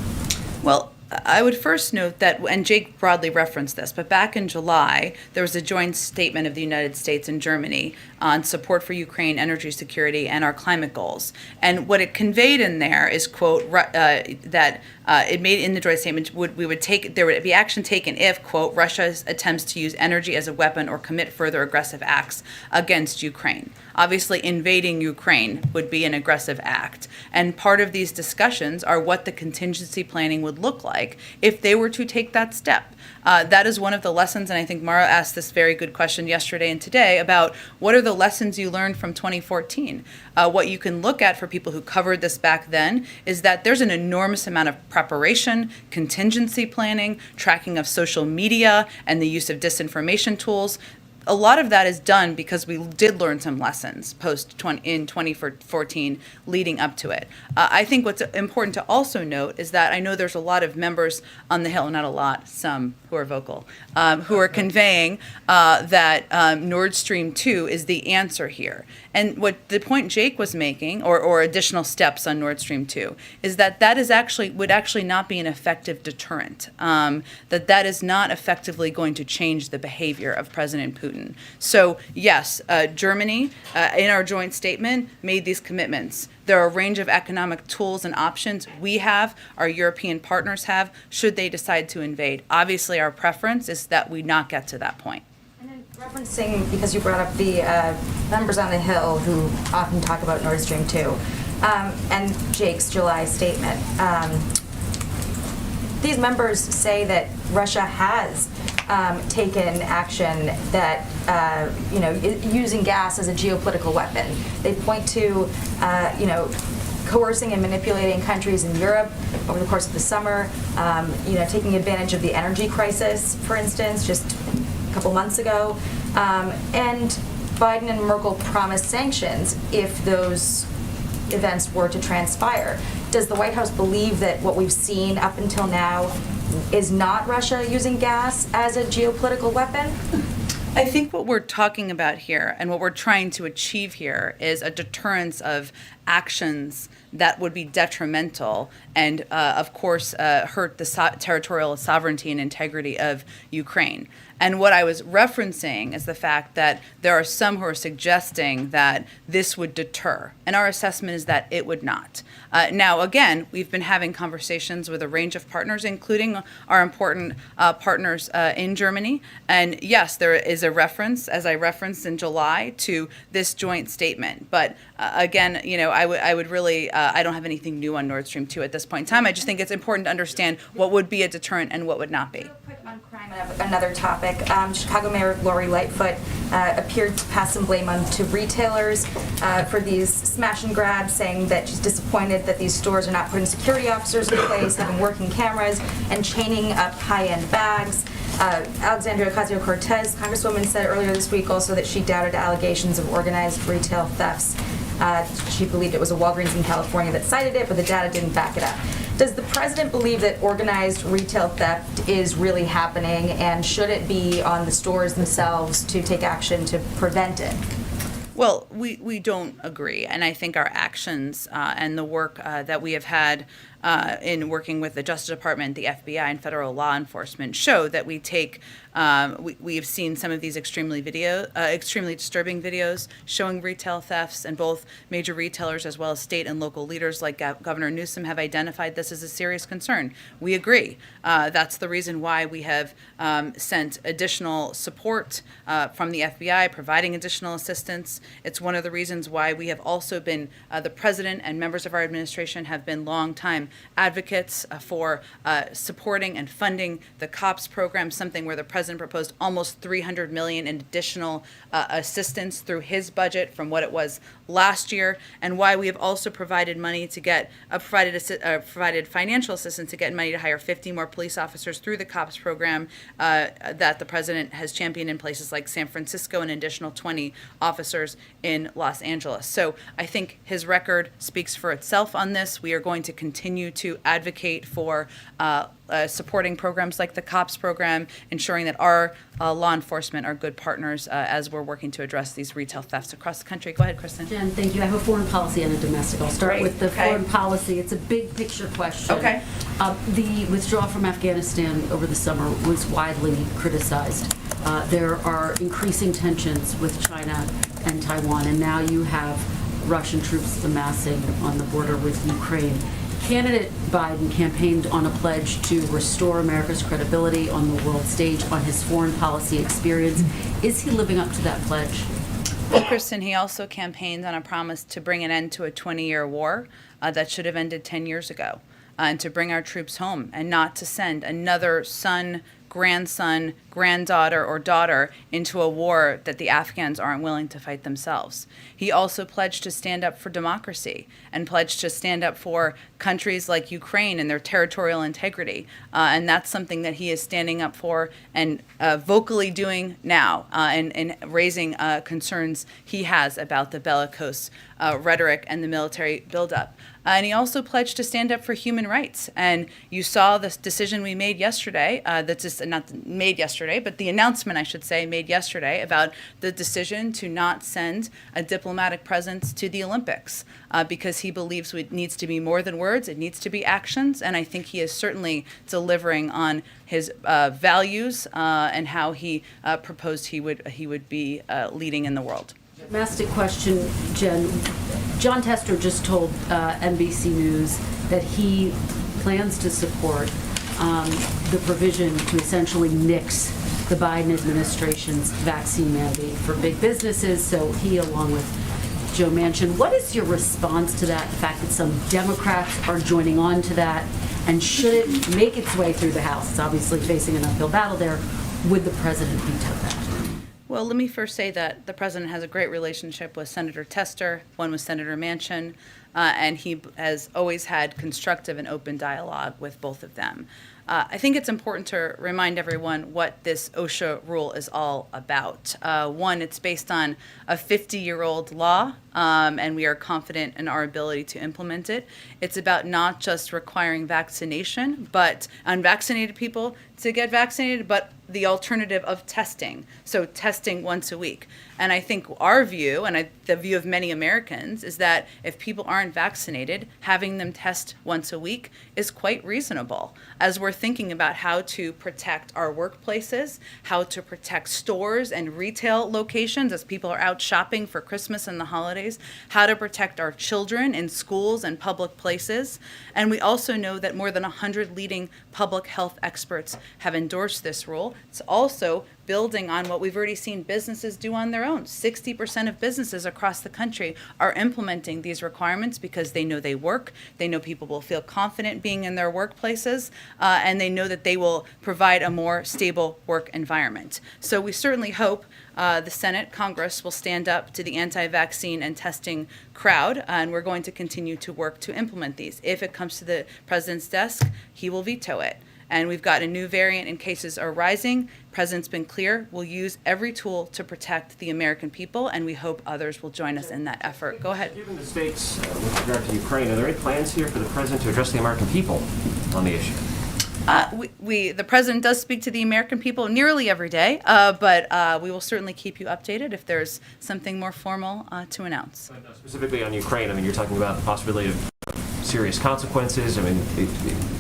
Well, I would first note that, and Jake broadly referenced this, but back in July, there was a joint statement of the United States and Germany on support for Ukraine, energy security, and our climate goals. And what it conveyed in there is, quote, that it made in the joint statement, there would be action taken if, quote, Russia attempts to use energy as a weapon or commit further aggressive acts against Ukraine. Obviously, invading Ukraine would be an aggressive act. And part of these discussions are what the contingency planning would look like if they were to take that step. That is one of the lessons, and I think Mara asked this very good question yesterday and today about what are the lessons you learned from 2014. What you can look at for people who covered this back then is that there's an enormous amount of preparation, contingency planning, tracking of social media, and the use of disinformation tools. A lot of that is done because we did learn some lessons in 2014 leading up to it. I think what's important to also note is that I know there's a lot of members on the Hill, not a lot, some who are vocal, who are conveying that Nord Stream 2 is the answer here. And what the point Jake was making, or additional steps on Nord Stream 2, is that would actually not be an effective deterrent, that is not effectively going to change the behavior of President Putin. So yes, Germany, in our joint statement, made these commitments. There are a range of economic tools and options we have, our European partners have, should they decide to invade. Obviously, our preference is that we not get to that point. Referencing, because you brought up the members on the Hill who often talk about Nord Stream 2, and Jake's July statement. These members say that Russia has taken action that, using gas as a geopolitical weapon. They point to, coercing and manipulating countries in Europe over the course of the summer, taking advantage of the energy crisis, for instance, just a couple months ago. And Biden and Merkel promised sanctions if those events were to transpire. Does the White House believe that what we've seen up until now is not Russia using gas as a geopolitical weapon? I think what we're talking about here and what we're trying to achieve here is a deterrence of actions that would be detrimental and, of course, hurt the territorial sovereignty and integrity of Ukraine. And what I was referencing is the fact that there are some who are suggesting that this would deter. And our assessment is that it would not. Now, again, we've been having conversations with a range of partners, including our important partners in Germany. And yes, there is a reference, as I referenced in July, to this joint statement. But again, I would really, I don't have anything new on Nord Stream 2 at this point in time. I just think it's important to understand what would be a deterrent and what would not be. On crime, another topic. Chicago Mayor Lori Lightfoot appeared to pass some blame on to retailers for these smash and grabs, saying that she's disappointed that these stores are not putting security officers in place, having working cameras, and chaining up high-end bags. Alexandria Ocasio-Cortez, Congresswoman, said earlier this week also that she doubted allegations of organized retail thefts. She believed it was a Walgreens in California that cited it, but the data didn't back it up. Does the president believe that organized retail theft is really happening, and should it be on the stores themselves to take action to prevent it? Well, we don't agree, and I think our actions and the work that we have had in working with the Justice Department, the FBI, and federal law enforcement show that we take. We have seen some of these extremely disturbing videos showing retail thefts, and both major retailers as well as state and local leaders like Governor Newsom have identified this as a serious concern. We agree. That's the reason why we have sent additional support from the FBI, providing additional assistance. It's one of the reasons why we have also been, the president and members of our administration have been longtime advocates for supporting and funding the COPS program, something where the president proposed almost $300 million in additional assistance through his budget from what it was last year, and why we have also provided money to get provided financial assistance to get money to hire 50 more police officers through the COPS program that the president has championed in places like San Francisco, and an additional 20 officers in Los Angeles. So I think his record speaks for itself on this. We are going to continue to advocate for supporting programs like the COPS program, ensuring that our law enforcement are good partners as we're working to address these retail thefts across the country. Go ahead, Kristen. Jen, thank you. I have a foreign policy and a domestic. I'll start Great. with the Okay. foreign policy. It's a big picture question. Okay. The withdrawal from Afghanistan over the summer was widely criticized. There are increasing tensions with China and Taiwan, and now you have Russian troops amassing on the border with Ukraine. Candidate Biden campaigned on a pledge to restore America's credibility on the world stage on his foreign policy experience. Is he living up to that pledge? Well, Kristen, he also campaigned on a promise to bring an end to a 20-year war that should have ended 10 years ago, and to bring our troops home and not to send another son, grandson, granddaughter, or daughter into a war that the Afghans aren't willing to fight themselves. He also pledged to stand up for democracy and pledged to stand up for countries like Ukraine and their territorial integrity. And that's something that he is standing up for and vocally doing now, and raising concerns he has about the bellicose rhetoric and the military buildup. And he also pledged to stand up for human rights. And you saw this decision we made yesterday, that's just not made yesterday, but the announcement, I should say, made yesterday about the decision to not send a diplomatic presence to the Olympics, because he believes it needs to be more than words, it needs to be actions. And I think he is certainly delivering on his values and how he proposed he would be leading in the world. Domestic question, Jen. John Tester just told NBC News that he plans to support the provision to essentially nix the Biden administration's vaccine mandate for big businesses. So he, along with Joe Manchin, what is your response to that, the fact that some Democrats are joining on to that? And should it make its way through the House, it's obviously facing an uphill battle there, would the president veto that? Well, let me first say that the president has a great relationship with Senator Tester, one with Senator Manchin, and he has always had constructive and open dialogue with both of them. I think it's important to remind everyone what this OSHA rule is all about. One, it's based on a 50-year-old law, and we are confident in our ability to implement it. It's about not just requiring vaccination, but unvaccinated people to get vaccinated, but the alternative of testing. So testing once a week. And I think our view, and the view of many Americans, is that if people aren't vaccinated, having them test once a week is quite reasonable. As we're thinking about how to protect our workplaces, how to protect stores and retail locations as people are out shopping for Christmas and the holidays, how to protect our children in schools and public places. And we also know that more than 100 leading public health experts have endorsed this rule. It's also building on what we've already seen businesses do on their own. 60% of businesses across the country are implementing these requirements because they know they work, they know people will feel confident being in their workplaces, and they know that they will provide a more stable work environment. So we certainly hope the Senate, Congress will stand up to the anti-vaccine and testing crowd, and we're going to continue to work to implement these. If it comes to the president's desk, he will veto it. And we've got a new variant and cases are rising. President's been clear, we'll use every tool to protect the American people, and we hope others will join us in that effort. Go ahead. Given the stakes with regard to Ukraine, are there any plans here for the president to address the American people on the issue? The president does speak to the American people nearly every day, but we will certainly keep you updated if there's something more formal to announce. Specifically on Ukraine, I mean, you're talking about the possibility of serious consequences, I mean,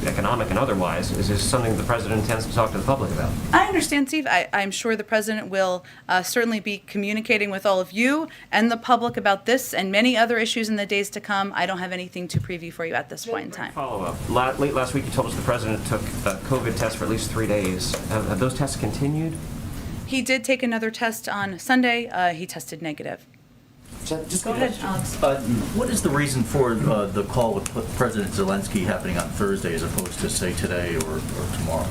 economic and otherwise. Is this something the president intends to talk to the public about? I understand, Steve. I'm sure the president will certainly be communicating with all of you and the public about this and many other issues in the days to come. I don't have anything to preview for you at this point in time. Follow-up. Late last week, you told us the president took a COVID test for at least 3 days. Have those tests continued? He did take another test on Sunday. He tested negative. Just Go ahead, Alex. What is the reason for the call with President Zelensky happening on Thursday as opposed to, say, today or tomorrow?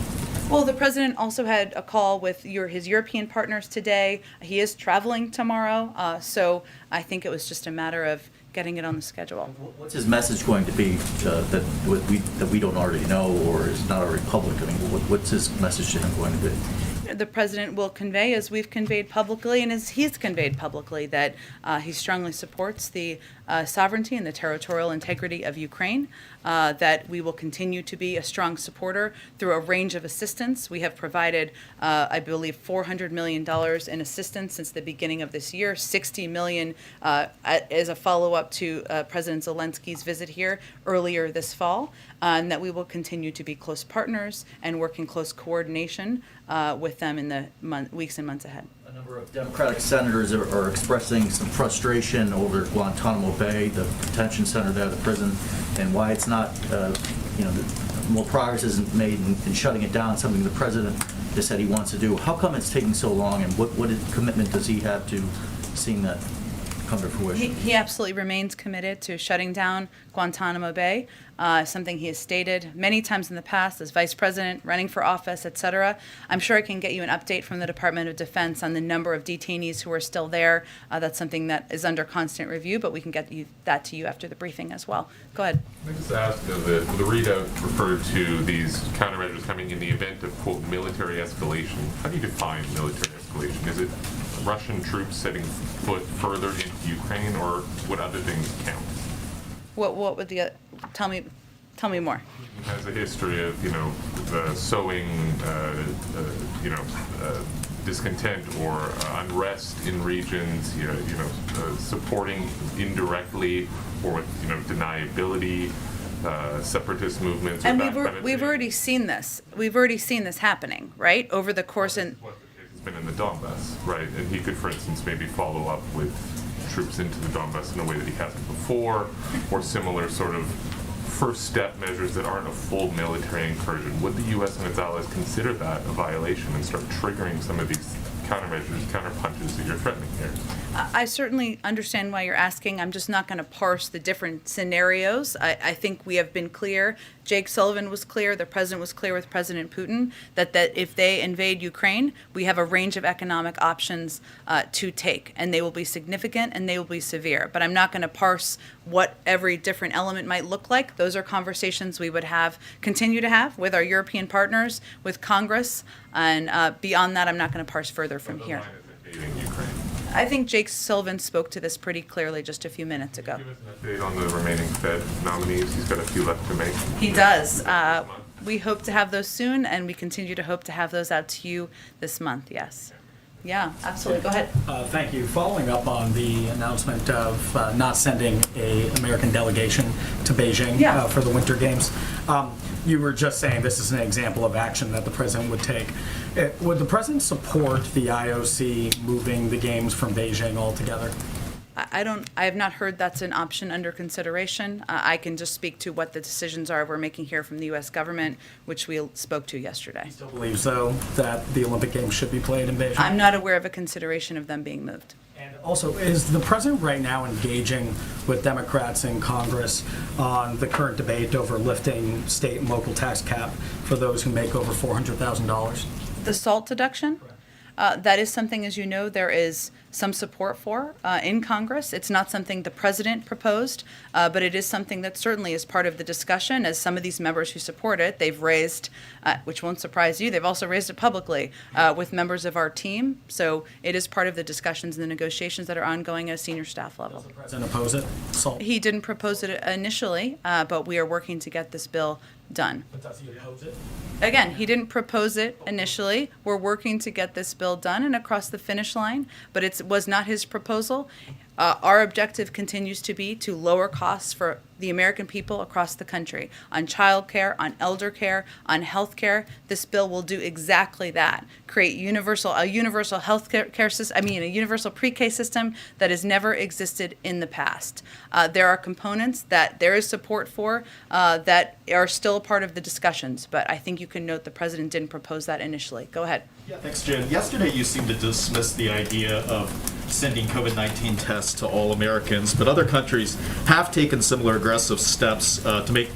Well, the president also had a call with his European partners today. He is traveling tomorrow, so I think it was just a matter of getting it on the schedule. What's his message going to be that we don't already know or is not already public? I mean, what's his message to him going to be? The president will convey, as we've conveyed publicly and as he's conveyed publicly, that he strongly supports the sovereignty and the territorial integrity of Ukraine, that we will continue to be a strong supporter through a range of assistance. We have provided, I believe, $400 million in assistance since the beginning of this year, $60 million as a follow-up to President Zelensky's visit here earlier this fall, and that we will continue to be close partners and work in close coordination with them in the weeks and months ahead. A number of Democratic senators are expressing some frustration over Guantanamo Bay, the detention center there, the prison, and why it's not, more progress isn't made in shutting it down, something the president has said he wants to do. How come it's taking so long, and what commitment does he have to seeing that come to fruition? He absolutely remains committed to shutting down Guantanamo Bay, something he has stated many times in the past as vice president, running for office, et cetera. I'm sure I can get you an update from the Department of Defense on the number of detainees who are still there. That's something that is under constant review, but we can get that to you after the briefing as well. Go ahead. Let me just ask, the readout referred to these countermeasures coming in the event of, quote, military escalation. How do you define military escalation? Is it Russian troops setting foot further into Ukraine, or would other things count? What would the tell me more. It has a history of sowing discontent or unrest in regions. Supporting indirectly or with deniability, separatist movements. And we've already seen this. We've already seen this happening, right, over the course and. Been in the Donbass, right? And he could, for instance, maybe follow up with troops into the Donbass in a way that he hasn't before, or similar sort of first step measures that aren't a full military incursion. Would the U.S. and its allies consider that a violation and start triggering some of these countermeasures, counterpunches that you're threatening here? I certainly understand why you're asking. I'm just not going to parse the different scenarios. I think we have been clear. Jake Sullivan was clear. The president was clear with President Putin that if they invade Ukraine, we have a range of economic options to take, and they will be significant and they will be severe. But I'm not going to parse what every different element might look like. Those are conversations we would continue to have with our European partners, with Congress, and beyond that, I'm not going to parse further from here. I think Jake Sullivan spoke to this pretty clearly just a few minutes ago. Give us an update on the remaining Fed nominees. He's got a few left to make. He does. We hope to have those soon, and we continue to hope to have those out to you this month, yes. Yeah, absolutely. Go ahead. Thank you. Following up on the announcement of not sending an American delegation to Beijing for the Winter Games, you were just saying this is an example of action that the president would take. Would the president support the IOC moving the games from Beijing altogether? I have not heard that's an option under consideration. I can just speak to what the decisions are we're making here from the U.S. government, which we spoke to yesterday. Still believes, though, that the Olympic Games should be played in Beijing? I'm not aware of a consideration of them being moved. And also, is the president right now engaging with Democrats in Congress on the current debate over lifting state and local tax cap for those who make over $400,000? The SALT deduction? That is something, as you know, there is some support for in Congress. It's not something the president proposed, but it is something that certainly is part of the discussion. As some of these members who support it, they've raised, which won't surprise you, they've also raised it publicly with members of our team. So it is part of the discussions and the negotiations that are ongoing at a senior staff level. Does the president oppose it? SALT? He didn't propose it initially, but we are working to get this bill done. But does he oppose it? Again, he didn't propose it initially. We're working to get this bill done and across the finish line, but it was not his proposal. Our objective continues to be to lower costs for the American people across the country on child care, on elder care, on health care. This bill will do exactly that. Create a universal health care system, a universal pre-K system that has never existed in the past. There are components that there is support for that are still a part of the discussions, but I think you can note the president didn't propose that initially. Go ahead. Yeah, thanks, Jen. Yesterday you seemed to dismiss the idea of sending COVID-19 tests to all Americans, but other countries have taken similar aggressive steps to make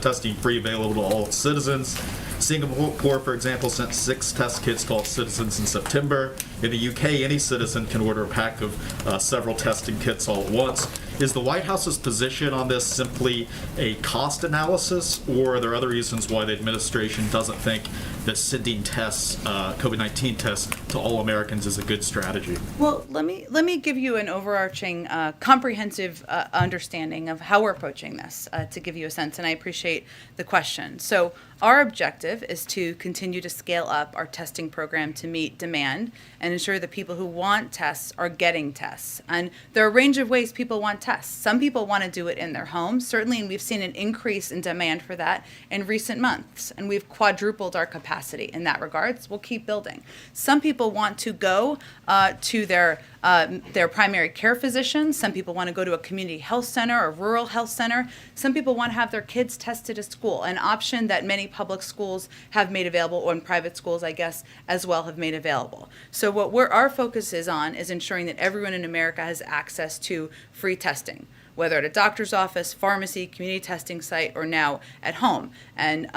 testing free available to all citizens. Singapore, for example, sent 6 test kits to all citizens in September. In the UK, any citizen can order a pack of several testing kits all at once. Is the White House's position on this simply a cost analysis, or are there other reasons why the administration doesn't think that sending tests, COVID-19 tests, to all Americans is a good strategy? Well, let me give you an overarching, comprehensive understanding of how we're approaching this to give you a sense, and I appreciate the question. So our objective is to continue to scale up our testing program to meet demand and ensure that people who want tests are getting tests. And there are a range of ways people want tests. Some people want to do it in their homes, certainly, and we've seen an increase in demand for that in recent months, and we've quadrupled our capacity in that regard. So we'll keep building. Some people want to go to their primary care physician. Some people want to go to a community health center or rural health center. Some people want to have their kids tested at school, an option that many public schools have made available, or in private schools, I guess, as well have made available. So what our focus is on is ensuring that everyone in America has access to free testing, whether at a doctor's office, pharmacy, community testing site, or now at home. And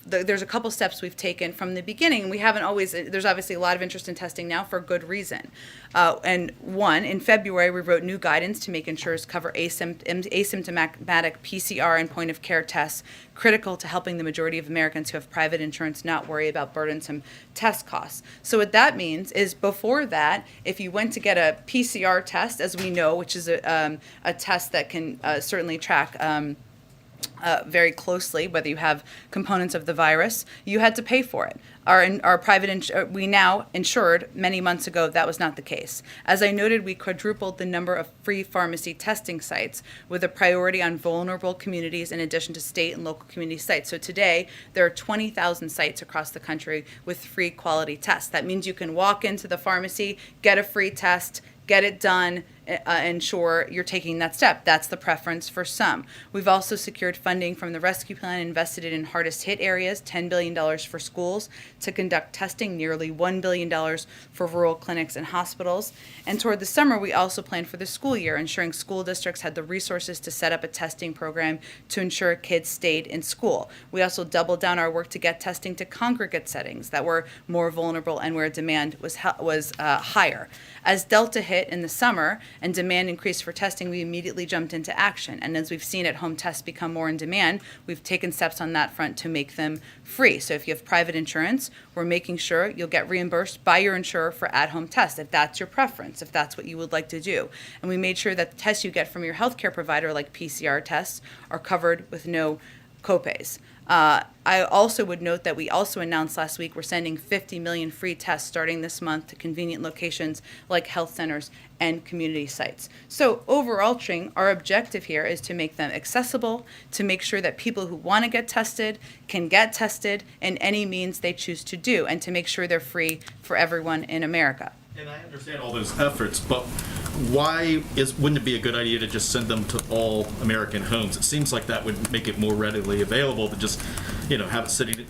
there's a couple steps we've taken from the beginning. We haven't always, there's obviously a lot of interest in testing now for good reason. And one, in February, we wrote new guidance to make insurers cover asymptomatic PCR and point of care tests, critical to helping the majority of Americans who have private insurance not worry about burdensome test costs. So what that means is before that, if you went to get a PCR test, as we know, which is a test that can certainly track very closely whether you have components of the virus, you had to pay for it. Our private we now insured many months ago that was not the case. As I noted, we quadrupled the number of free pharmacy testing sites with a priority on vulnerable communities in addition to state and local community sites. So today there are 20,000 sites across the country with free quality tests. That means you can walk into the pharmacy, get a free test, get it done ensure you're taking that step. That's the preference for some. We've also secured funding from the rescue plan, invested it in hardest hit areas, $10 billion for schools to conduct testing, nearly $1 billion for rural clinics and hospitals. And toward the summer, we also planned for the school year, ensuring school districts had the resources to set up a testing program to ensure kids stayed in school. We also doubled down our work to get testing to congregate settings that were more vulnerable and where demand was higher. As Delta hit in the summer and demand increased for testing, we immediately jumped into action. And as we've seen at-home tests become more in demand, we've taken steps on that front to make them free. So if you have private insurance, we're making sure you'll get reimbursed by your insurer for at-home tests, if that's your preference, if that's what you would like to do. And we made sure that the tests you get from your healthcare provider, like PCR tests, are covered with no copays. I also would note that we also announced last week we're sending 50 million free tests starting this month to convenient locations like health centers and community sites. So overarching, our objective here is to make them accessible, to make sure that people who want to get tested can get tested in any means they choose to do, and to make sure they're free for everyone in America. And I understand all those efforts, but wouldn't it be a good idea to just send them to all American homes? It seems like that would make it more readily available to just, have it sitting,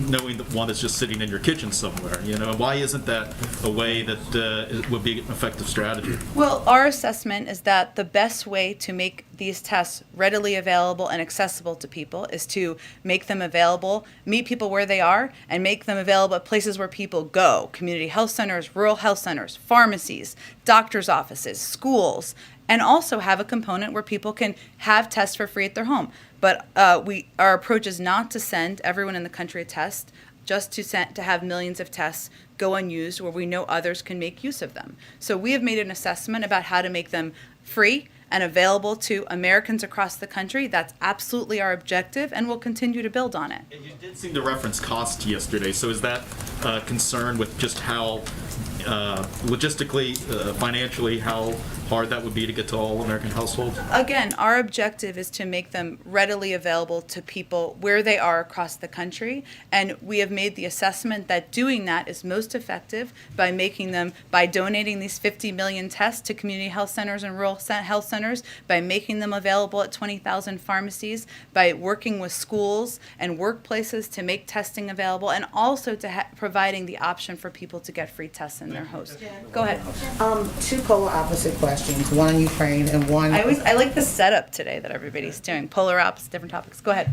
knowing that one is just sitting in your kitchen somewhere. Why isn't that a way that would be an effective strategy? Well, our assessment is that the best way to make these tests readily available and accessible to people is to make them available, meet people where they are, and make them available at places where people go: community health centers, rural health centers, pharmacies, doctors' offices, schools, and also have a component where people can have tests for free at their home. But our approach is not to send everyone in the country a test, just to have millions of tests go unused where we know others can make use of them. So we have made an assessment about how to make them free and available to Americans across the country. That's absolutely our objective, and we'll continue to build on it. And you did seem to reference cost yesterday, so is that concerned with just how logistically, financially, how hard that would be to get to all American households? Again, our objective is to make them readily available to people where they are across the country, and we have made the assessment that doing that is most effective by donating these 50 million tests to community health centers and rural health centers, by making them available at 20,000 pharmacies, by working with schools and workplaces to make testing available, and also to providing the option for people to get free tests in their homes. Go ahead. Two polar opposite questions, one on Ukraine and one... I like the setup today that everybody's doing. Polar opposites, different topics. Go ahead.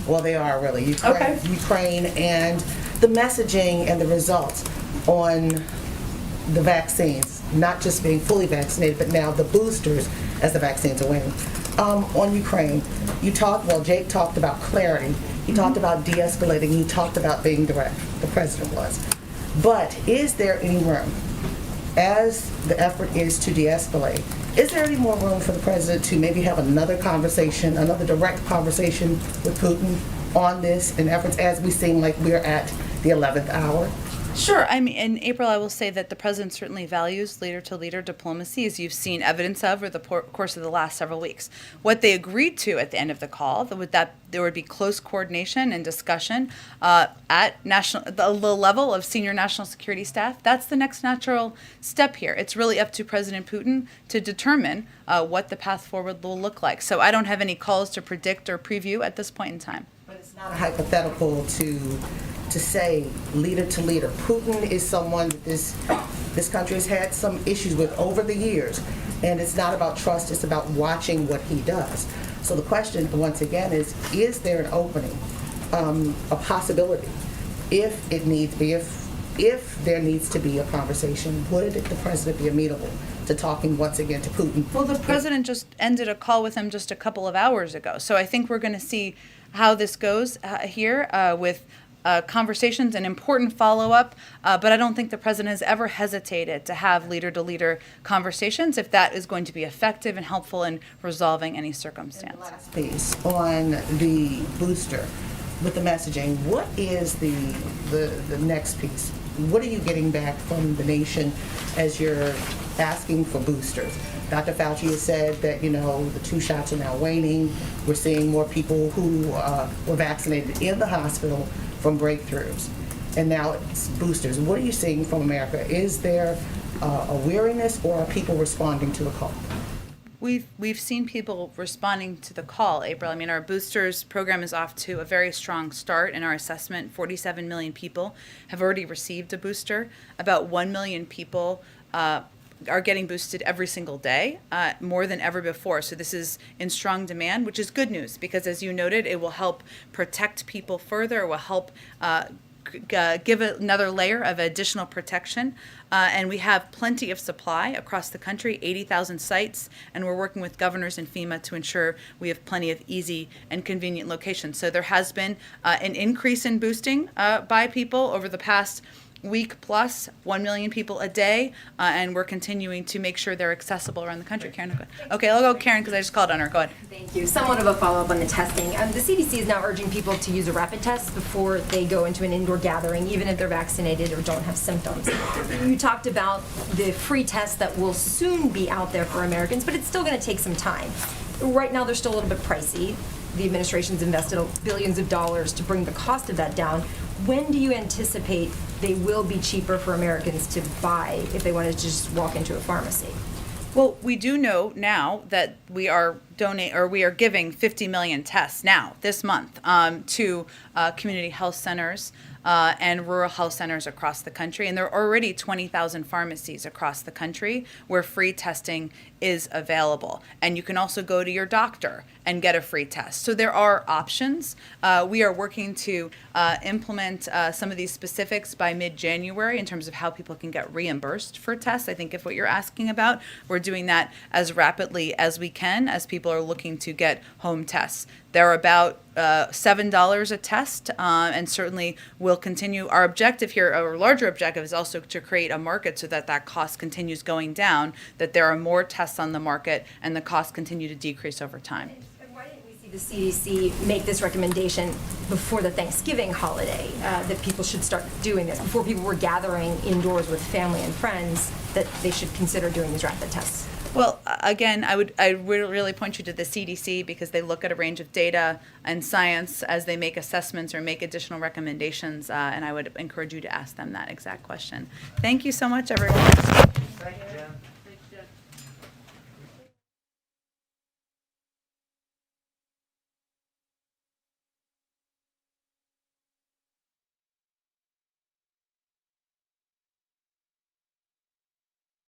Well, they are really. Ukraine and the messaging and the results on the vaccines, not just being fully vaccinated, but now the boosters as the vaccines are winning. On Ukraine, Jake talked about clarity. He talked about de-escalating. He talked about being direct. The president was. But is there any room, as the effort is to de-escalate, is there any more room for the president to maybe have another conversation, another direct conversation with Putin on this in efforts, as we seem like we're at the 11th hour? Sure. I mean, in April, I will say that the president certainly values leader-to-leader diplomacy, as you've seen evidence of over the course of the last several weeks. What they agreed to at the end of the call, that there would be close coordination and discussion at the level of senior national security staff. That's the next natural step here. It's really up to President Putin to determine what the path forward will look like. So I don't have any calls to predict or preview at this point in time. But it's not hypothetical to say leader to leader. Putin is someone that this country has had some issues with over the years, and it's not about trust, it's about watching what he does. So the question, once again, is there an opening, a possibility, if there needs to be a conversation, would the president be amenable to talking once again to Putin? Well, the president just ended a call with him just a couple of hours ago, so I think we're going to see how this goes here with conversations and important follow-up, but I don't think the president has ever hesitated to have leader-to-leader conversations if that is going to be effective and helpful in resolving any circumstance. Last piece on the booster with the messaging. What is the next piece? What are you getting back from the nation as you're asking for boosters? Dr. Fauci has said that, the 2 shots are now waning. We're seeing more people who were vaccinated in the hospital from breakthroughs. And now it's boosters. What are you seeing from America? Is there a weariness, or are people responding to the call? We've seen people responding to the call, April. I mean, our boosters program is off to a very strong start in our assessment. 47 million people have already received a booster. About 1 million people are getting boosted every single day, more than ever before. So this is in strong demand, which is good news because, as you noted, it will help protect people further. It will help give another layer of additional protection. And we have plenty of supply across the country, 80,000 sites, and we're working with governors and FEMA to ensure we have plenty of easy and convenient locations. So there has been an increase in boosting by people over the past week plus, 1 million people a day, and we're continuing to make sure they're accessible around the country. Karen, go ahead. Okay, I'll go Karen because I just called on her. Go ahead. Thank you. Somewhat of a follow-up on the testing. The CDC is now urging people to use a rapid test before they go into an indoor gathering, even if they're vaccinated or don't have symptoms. You talked about the free test that will soon be out there for Americans, but it's still going to take some time. Right now, they're still a little bit pricey. The administration's invested billions of dollars to bring the cost of that down. When do you anticipate they will be cheaper for Americans to buy if they wanted to just walk into a pharmacy? Well, we do know now that we are giving 50 million tests now this month to community health centers and rural health centers across the country. And there are already 20,000 pharmacies across the country where free testing is available. And you can also go to your doctor and get a free test. So there are options. We are working to implement some of these specifics by mid-January in terms of how people can get reimbursed for tests. I think if what you're asking about, we're doing that as rapidly as we can as people are looking to get home tests. They're about $7 a test, and certainly will continue. Our objective here, our larger objective, is also to create a market so that that cost continues going down, that there are more tests on the market, and the costs continue to decrease over time. Why didn't we see the CDC make this recommendation before the Thanksgiving holiday, that people should start doing this, before people were gathering indoors with family and friends, that they should consider doing these rapid tests? Well, again, I would really point you to the CDC because they look at a range of data and science as they make assessments or make additional recommendations, and I would encourage you to ask them that exact question. Thank you so much, everyone.